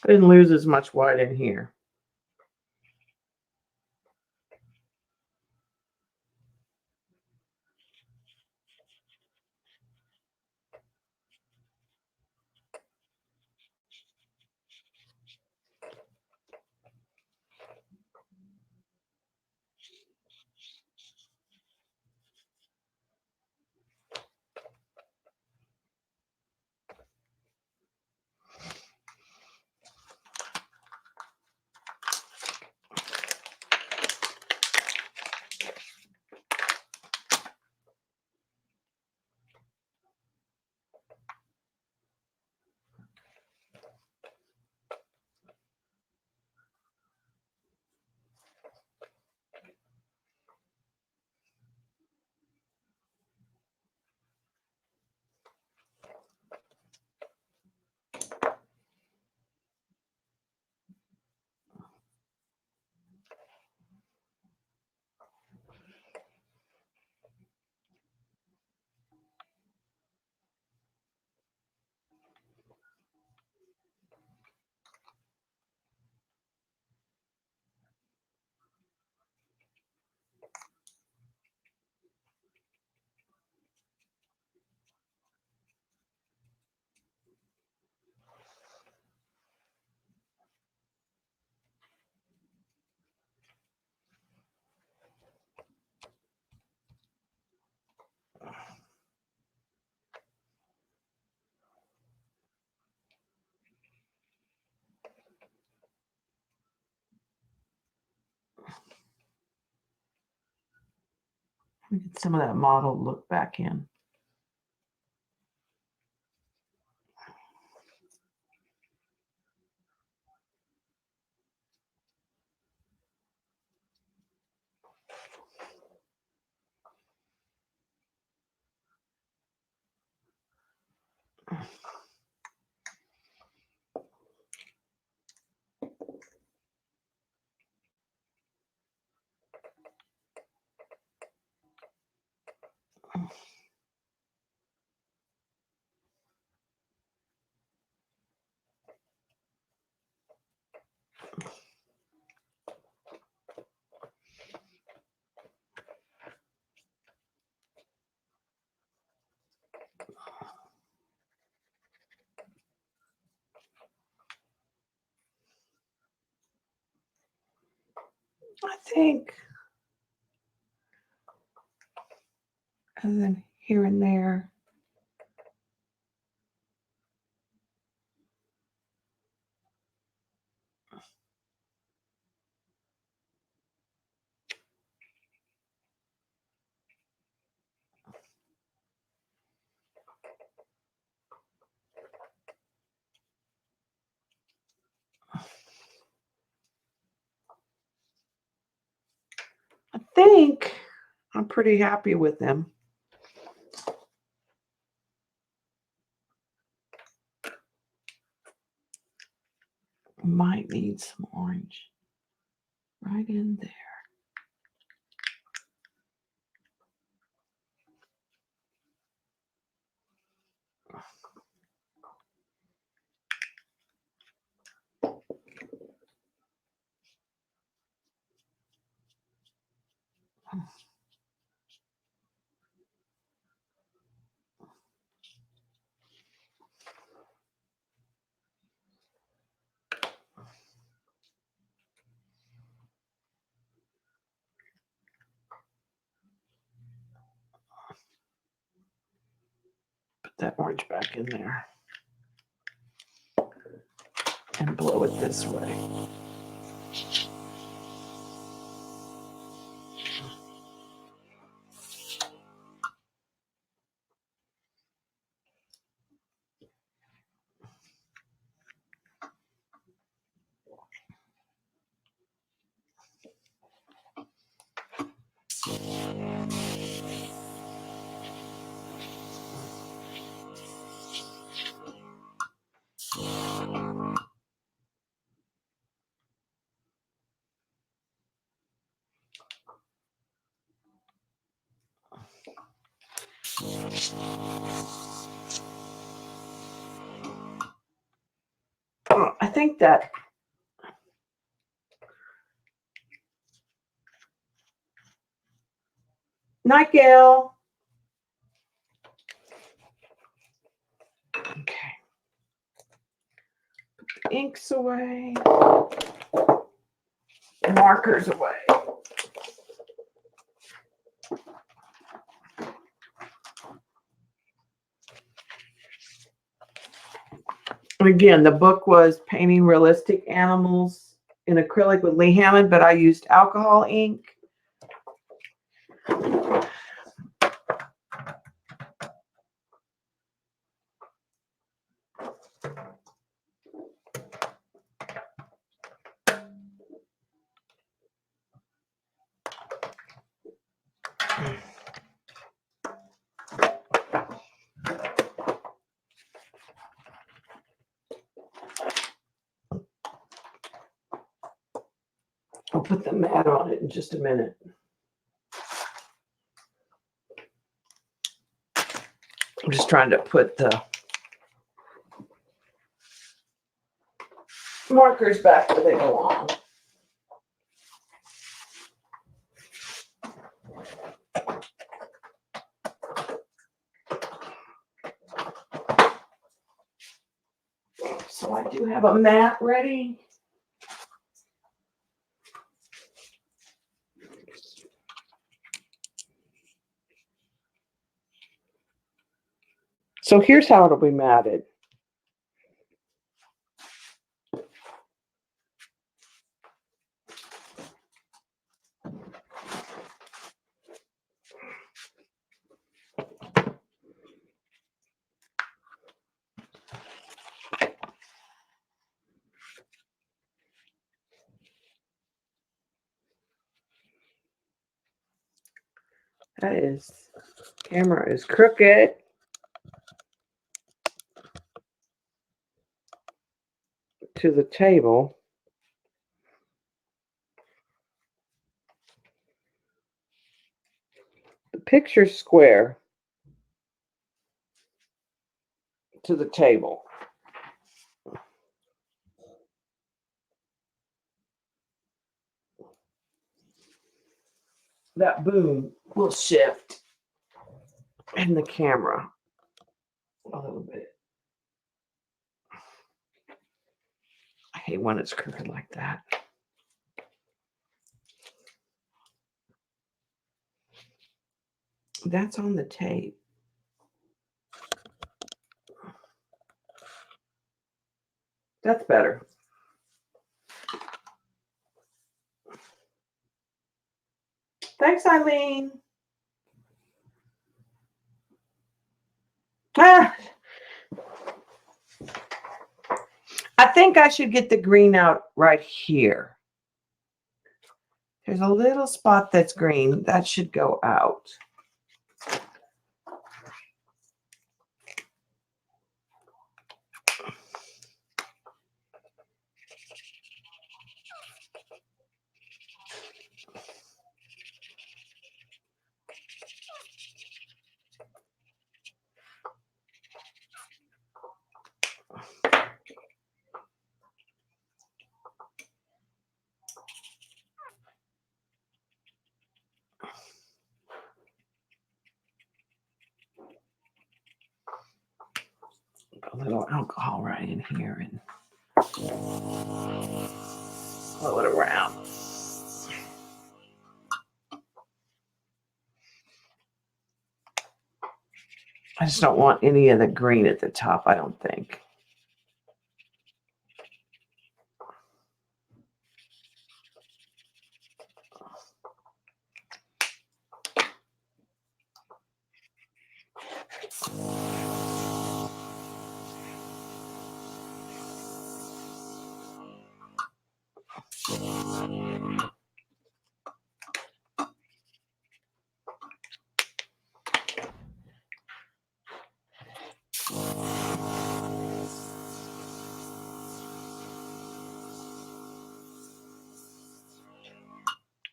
S1: Didn't lose as much white in here. Get some of that mottled look back in. I think, and then here and there. I think I'm pretty happy with them. Might need some orange right in there. Put that orange back in there and blow it this way. I think that Night Gail. Okay. Put the inks away. Markers away. Again, the book was Painting Realistic Animals in Acrylic with Lee Hammond, but I used alcohol ink. I'll put the mat on it in just a minute. I'm just trying to put the markers back where they belong. So I do have a mat ready. So here's how it'll be matted. That is, camera is crooked. To the table. The picture's square to the table. That boom will shift in the camera a little bit. I hate when it's crooked like that. That's on the tape. That's better. Thanks, Eileen. Ah, I think I should get the green out right here. There's a little spot that's green. That should go out. A little alcohol right in here and blow it around. I just don't want any of the green at the top, I don't think.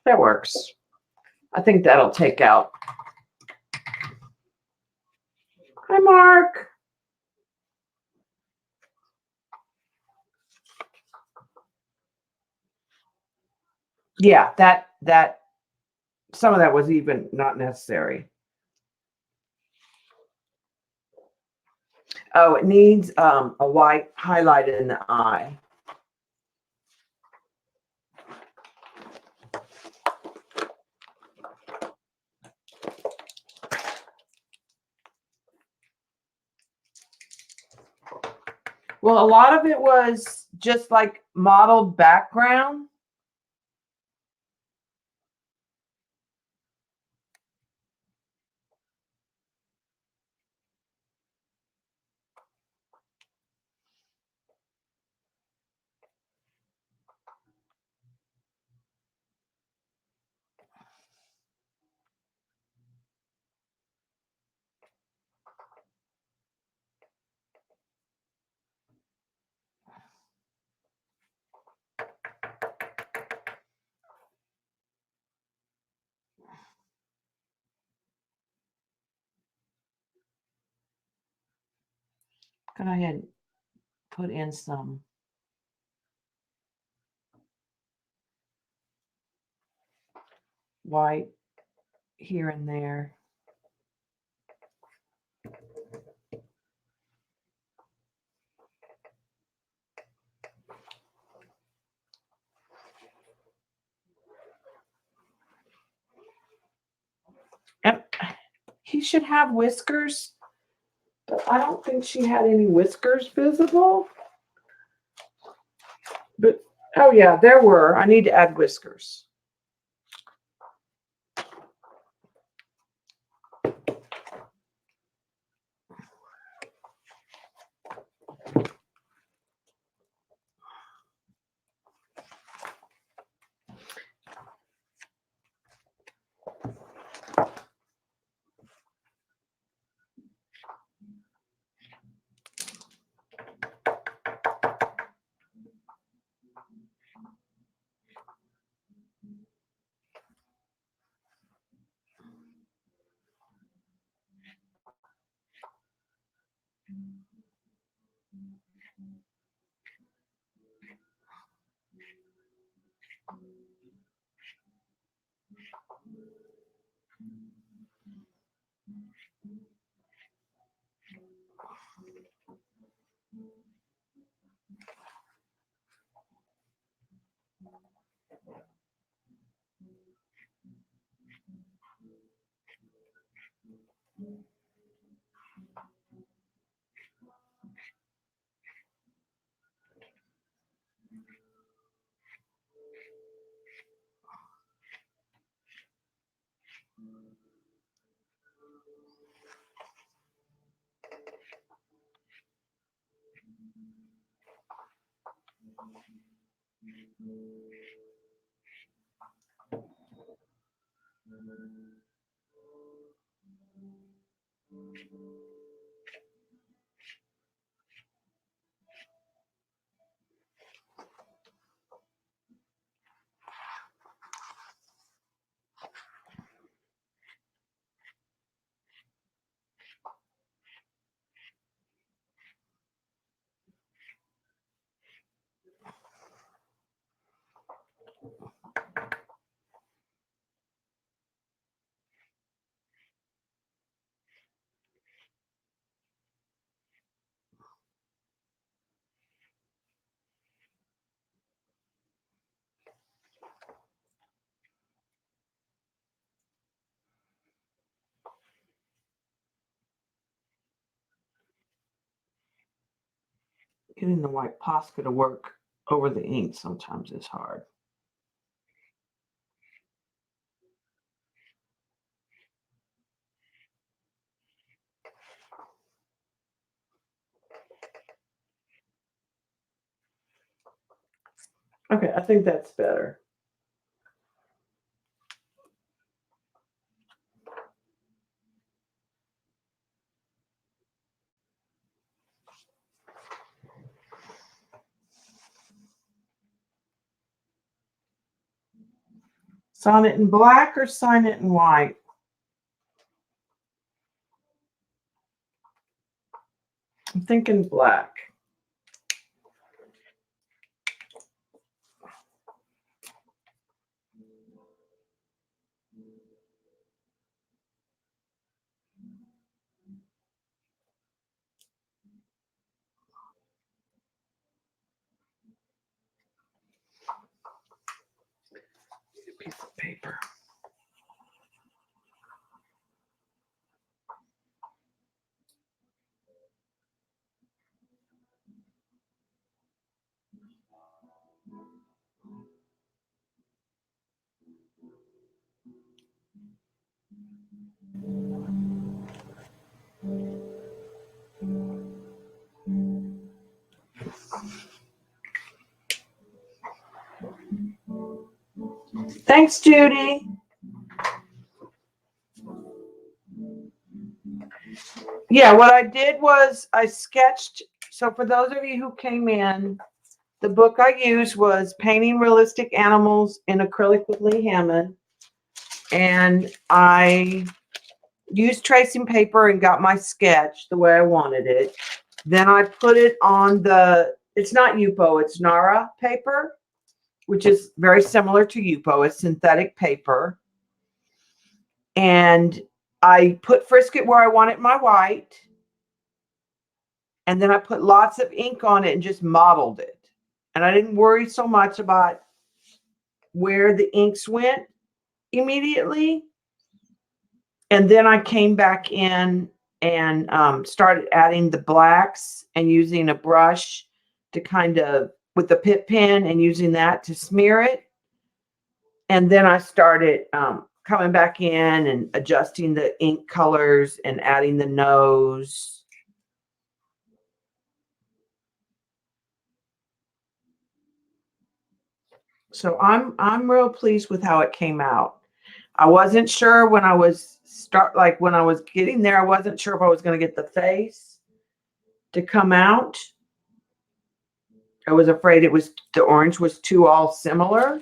S1: That works. I think that'll take out. Hi, Mark. Yeah, that some of that was even not necessary. Oh, it needs a white highlight in the eye. Well, a lot of it was just like modeled background. Go ahead and put in some white here and there. And he should have whiskers, but I don't think she had any whiskers visible. But oh yeah, there were. I need to add whiskers. Getting the white Posca to work over the ink sometimes is hard. Okay, I think that's better. Sign it in black or sign it in white? I'm thinking black. Thanks, Judy. Yeah, what I did was I sketched. So for those of you who came in, the book I used was Painting Realistic Animals in Acrylic with Lee Hammond. And I used tracing paper and got my sketch the way I wanted it. Then I put it on it's not Yupo, it's Nara paper, which is very similar to Yupo. It's synthetic paper. And I put Frisket where I wanted my white. And then I put lots of ink on it and just modeled it. And I didn't worry so much about where the inks went immediately. And then I came back in and started adding the blacks and using a brush to kind of, with the Pitt pen and using that to smear it. And then I started coming back in and adjusting the ink colors and adding the nose. So I'm real pleased with how it came out. I wasn't sure when I was when I was getting there, I wasn't sure if I was going to get the face to come out. I was afraid the orange was too all similar.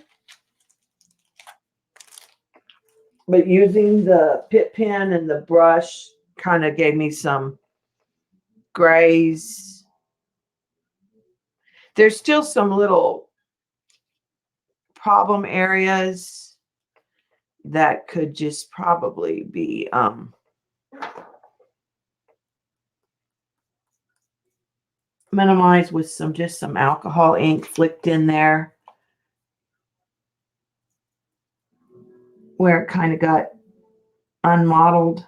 S1: But using the Pitt pen and the brush kind of gave me some grays. There's still some little problem areas that could just probably be minimized with just some alcohol ink flicked in there where it kind of got unmodeled.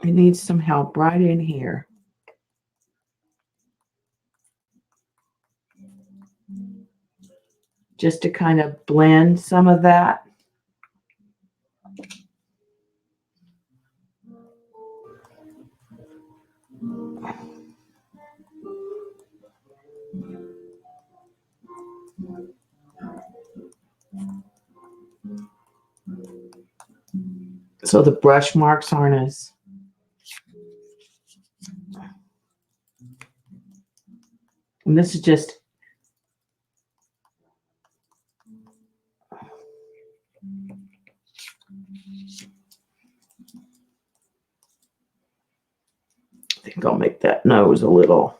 S1: It needs some help right in here. Just to kind of blend some of that. So the brush marks aren't as and this is just I think I'll make that nose a little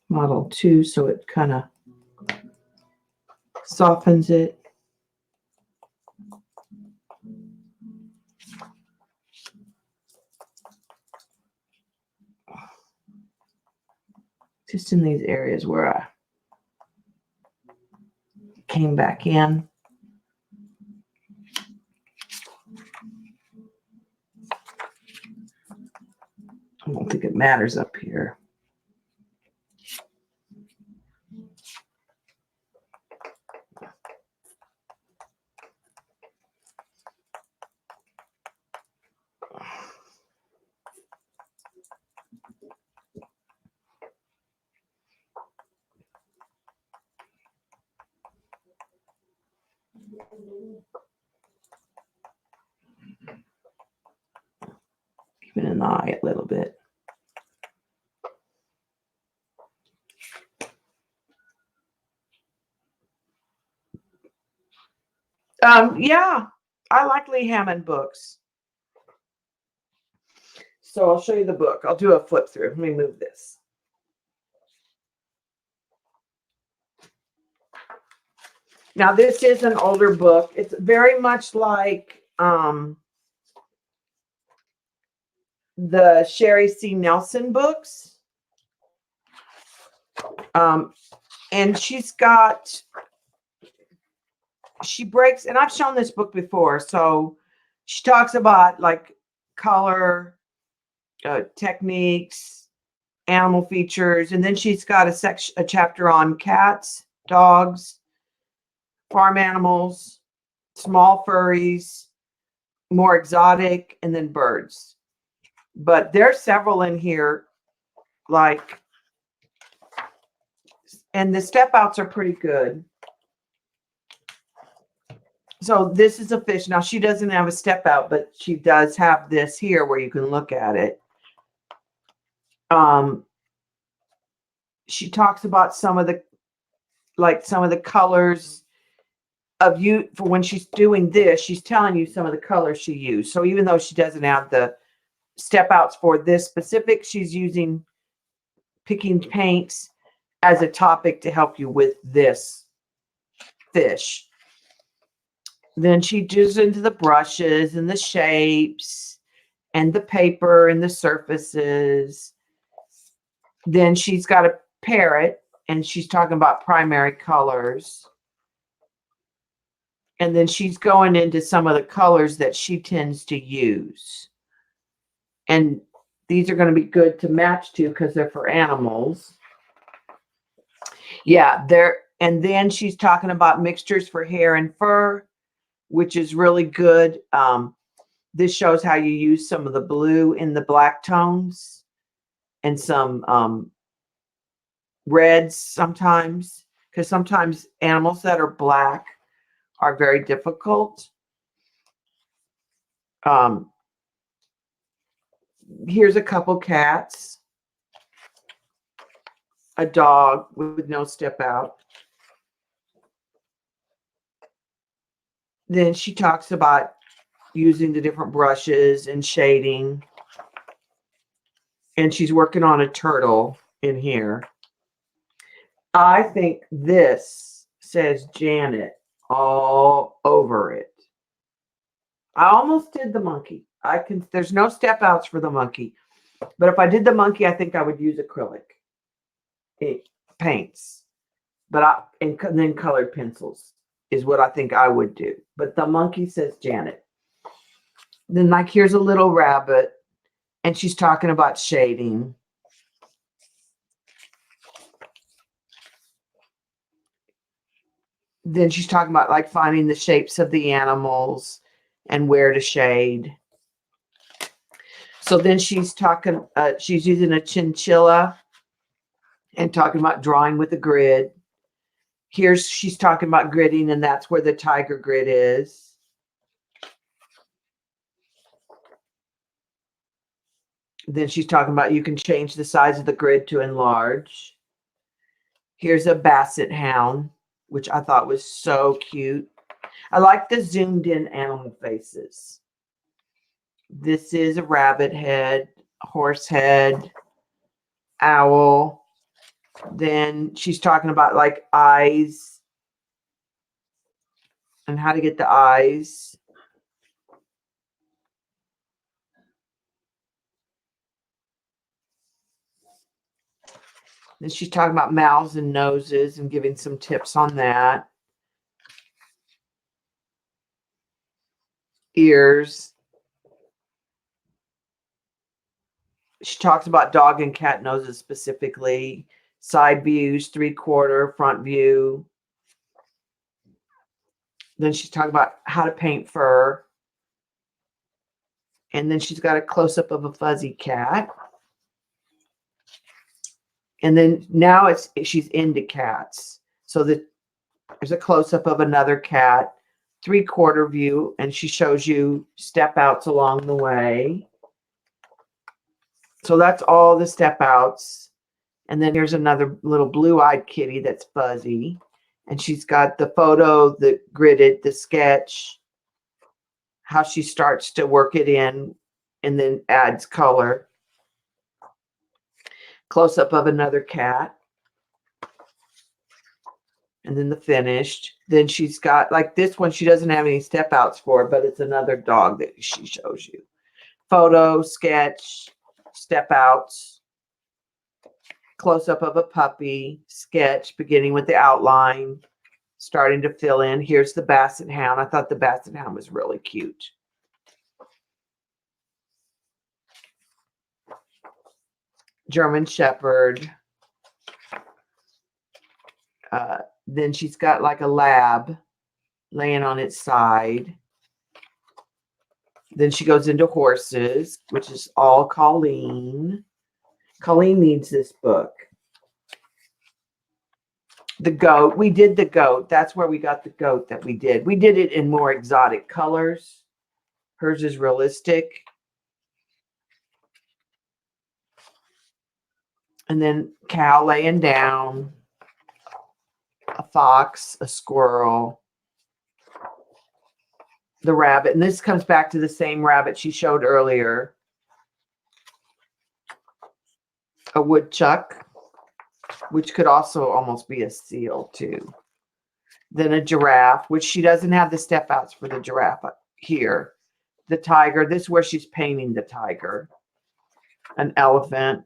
S1: model 2 so it kind of softens it. Just in these areas where I came back in. I don't think it matters up here. Even in the eye a little bit. Yeah, I like Lee Hammond books. So I'll show you the book. I'll do a flip through. Let me move this. Now this is an older book. It's very much like the Sherry C. Nelson books. And she breaks, and I've shown this book before. So she talks about like color, techniques, animal features, and then she's got a chapter on cats, dogs, farm animals, small furries, more exotic, and then birds. But there's several in here, like, and the step outs are pretty good. So this is a fish. Now she doesn't have a step out, but she does have this here where you can look at it. She talks about some of the colors of you for when she's doing this. She's telling you some of the colors she used. So even though she doesn't have the step outs for this specific, she's picking paints as a topic to help you with this fish. Then she goes into the brushes and the shapes and the paper and the surfaces. Then she's got a parrot and she's talking about primary colors. And then she's going into some of the colors that she tends to use. And these are going to be good to match to because they're for animals. Yeah, and then she's talking about mixtures for hair and fur, which is really good. This shows how you use some of the blue in the black tones and some reds sometimes, because sometimes animals that are black are very difficult. Here's a couple cats, a dog with no step out. Then she talks about using the different brushes and shading. And she's working on a turtle in here. I think this says Janet all over it. I almost did the monkey. There's no step outs for the monkey. But if I did the monkey, I think I would use acrylic paints. And then colored pencils is what I think I would do. But the monkey says Janet. Then like here's a little rabbit and she's talking about shading. Then she's talking about like finding the shapes of the animals and where to shade. So then she's talking, she's using a chinchilla and talking about drawing with a grid. She's talking about gridding, and that's where the tiger grid is. Then she's talking about you can change the size of the grid to enlarge. Here's a basset hound, which I thought was so cute. I like the zoomed in animal faces. This is a rabbit head, horse head, owl. Then she's talking about like eyes and how to get the eyes. Then she's talking about mouths and noses and giving some tips on that. Ears. She talks about dog and cat noses specifically. Side views, 3/4, front view. Then she's talking about how to paint fur. And then she's got a close-up of a fuzzy cat. And then now she's into cats. So there's a close-up of another cat, 3/4 view, and she shows you step outs along the way. So that's all the step outs. And then here's another little blue-eyed kitty that's fuzzy. And she's got the photo, the gridded, the sketch, how she starts to work it in and then adds color. Close-up of another cat. And then the finished. Then she's got, like this one, she doesn't have any step outs for, but it's another dog that she shows you. Photo, sketch, step outs. Close-up of a puppy, sketch, beginning with the outline, starting to fill in. Here's the basset hound. I thought the basset hound was really cute. German Shepherd. Then she's got like a lab laying on its side. Then she goes into horses, which is all Colleen. Colleen needs this book. The goat. We did the goat. That's where we got the goat that we did. We did it in more exotic colors. Hers is realistic. And then cow laying down. A fox, a squirrel. The rabbit. And this comes back to the same rabbit she showed earlier. A woodchuck, which could also almost be a seal too. Then a giraffe, which she doesn't have the step outs for the giraffe here. The tiger, this is where she's painting the tiger. An elephant,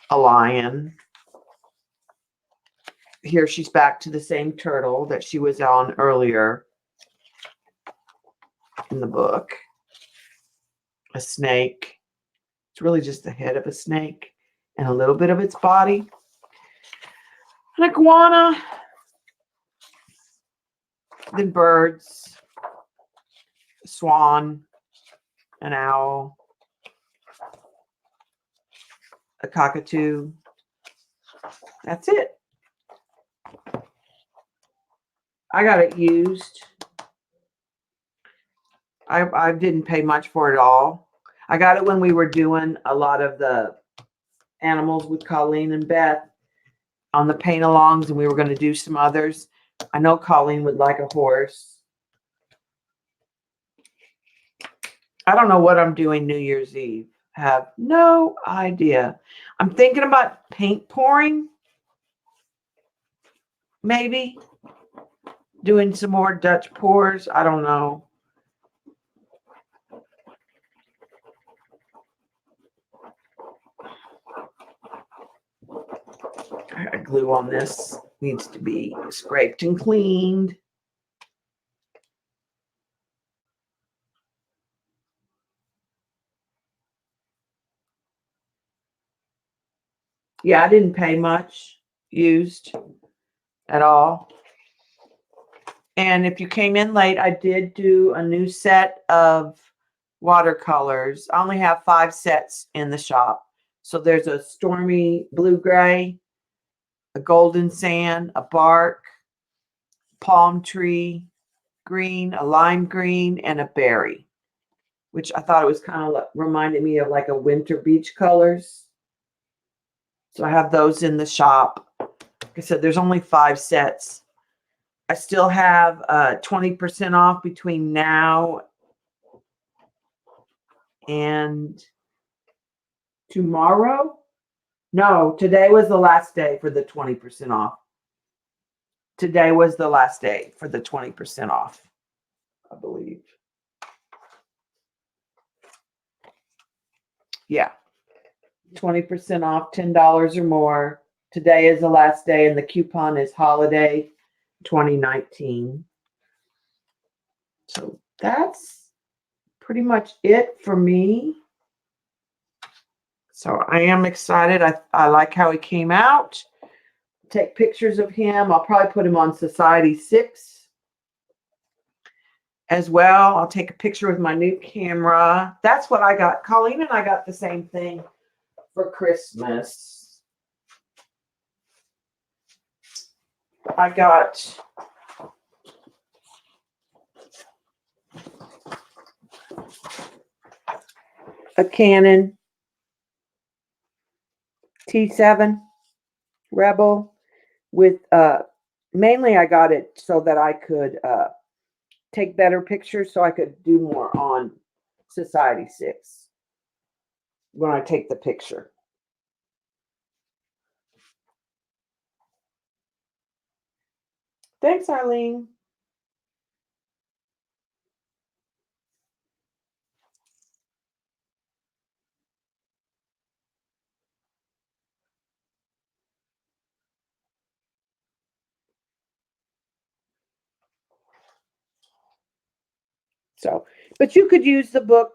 S1: a lion. Here she's back to the same turtle that she was on earlier in the book. A snake. It's really just the head of a snake and a little bit of its body. An iguana. Then birds. A swan. An owl. A cockatoo. That's it. I got it used. I didn't pay much for it all. I got it when we were doing a lot of the animals with Colleen and Beth on the paint-alongs, and we were going to do some others. I know Colleen would like a horse. I don't know what I'm doing New Year's Eve. I have no idea. I'm thinking about paint pouring. Maybe. Doing some more Dutch pours. I don't know. Glue on this needs to be scraped and cleaned. Yeah, I didn't pay much used at all. And if you came in late, I did do a new set of watercolors. I only have 5 sets in the shop. So there's a stormy blue-gray, a golden sand, a bark, palm tree green, a lime green, and a berry, which I thought it was kind of reminded me of like a winter beach colors. So I have those in the shop. Like I said, there's only 5 sets. I still have 20% off between now and tomorrow. No, today was the last day for the 20% off. Today was the last day for the 20% off, I believe. Yeah. 20% off, $10 or more. Today is the last day, and the coupon is Holiday 2019. So that's pretty much it for me. So I am excited. I like how he came out. Take pictures of him. I'll probably put him on Society 6 as well. I'll take a picture with my new camera. That's what I got. Colleen and I got the same thing for Christmas. I got a Canon T7 Rebel with mainly I got it so that I could take better pictures, so I could do more on Society 6 when I take the picture. Thanks, Arlene. So, but you could use the book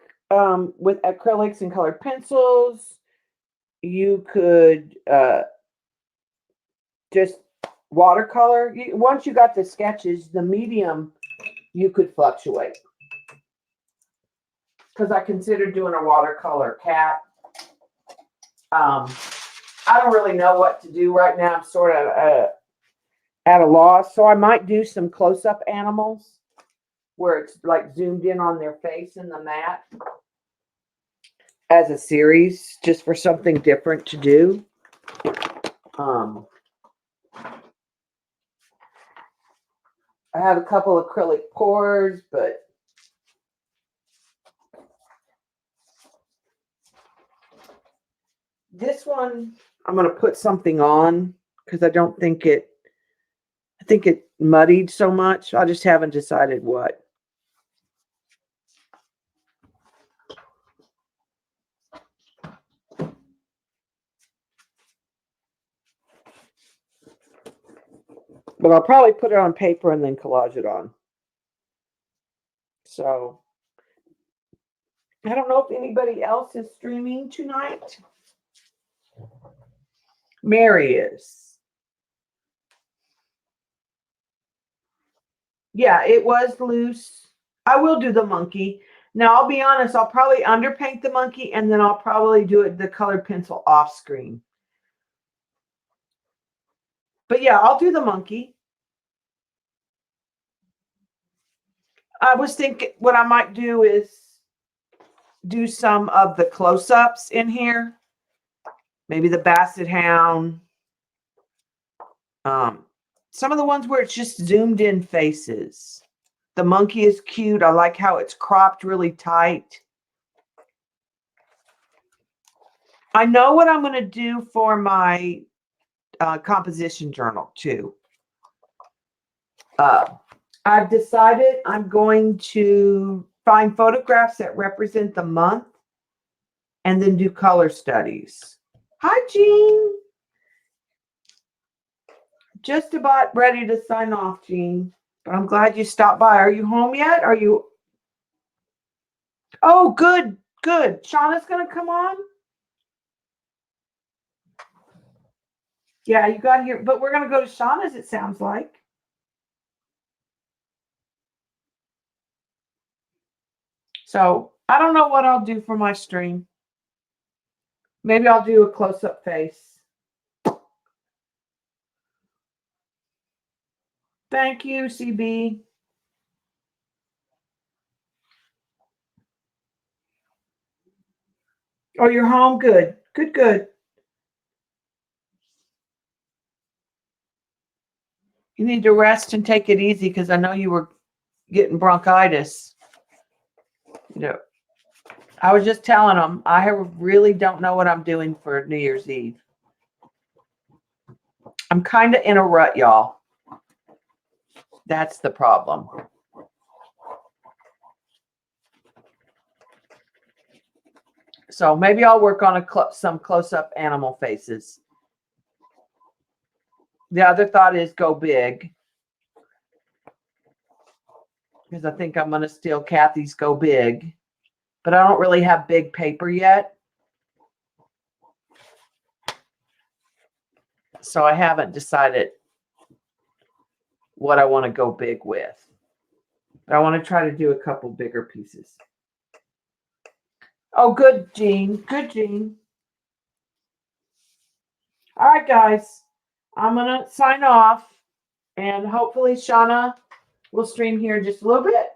S1: with acrylics and colored pencils. you could just watercolor. Once you got the sketches, the medium, you could fluctuate. Because I considered doing a watercolor cat. I don't really know what to do right now. I'm sort of at a loss. So I might do some close-up animals where it's like zoomed in on their face in the mat as a series, just for something different to do. I have a couple acrylic pours, but this one I'm going to put something on because I think it muddied so much. I just haven't decided what. But I'll probably put it on paper and then collage it on. So I don't know if anybody else is streaming tonight. Mary is. Yeah, it was loose. I will do the monkey. Now, I'll be honest, I'll probably underpaint the monkey and then I'll probably do it the colored pencil off screen. But yeah, I'll do the monkey. I was thinking what I might do is do some of the close-ups in here. Maybe the basset hound. Some of the ones where it's just zoomed in faces. The monkey is cute. I like how it's cropped really tight. I know what I'm going to do for my composition journal too. I've decided I'm going to find photographs that represent the month and then do color studies. Hi, Jean. Just about ready to sign off, Jean. But I'm glad you stopped by. Are you home yet? Are you? Oh, good, good. Shauna's going to come on? Yeah, you got here. But we're going to go to Shauna's, it sounds like. So I don't know what I'll do for my stream. Maybe I'll do a close-up face. Thank you, CB. Oh, you're home? Good. Good, good. You need to rest and take it easy because I know you were getting bronchitis. You know, I was just telling them I really don't know what I'm doing for New Year's Eve. I'm kind of in a rut, y'all. That's the problem. So maybe I'll work on some close-up animal faces. The other thought is go big. Because I think I'm going to steal Kathy's Go Big. But I don't really have big paper yet. So I haven't decided what I want to go big with. But I want to try to do a couple bigger pieces. Oh, good, Jean. Good, Jean. All right, guys. I'm going to sign off. And hopefully Shauna will stream here in just a little bit.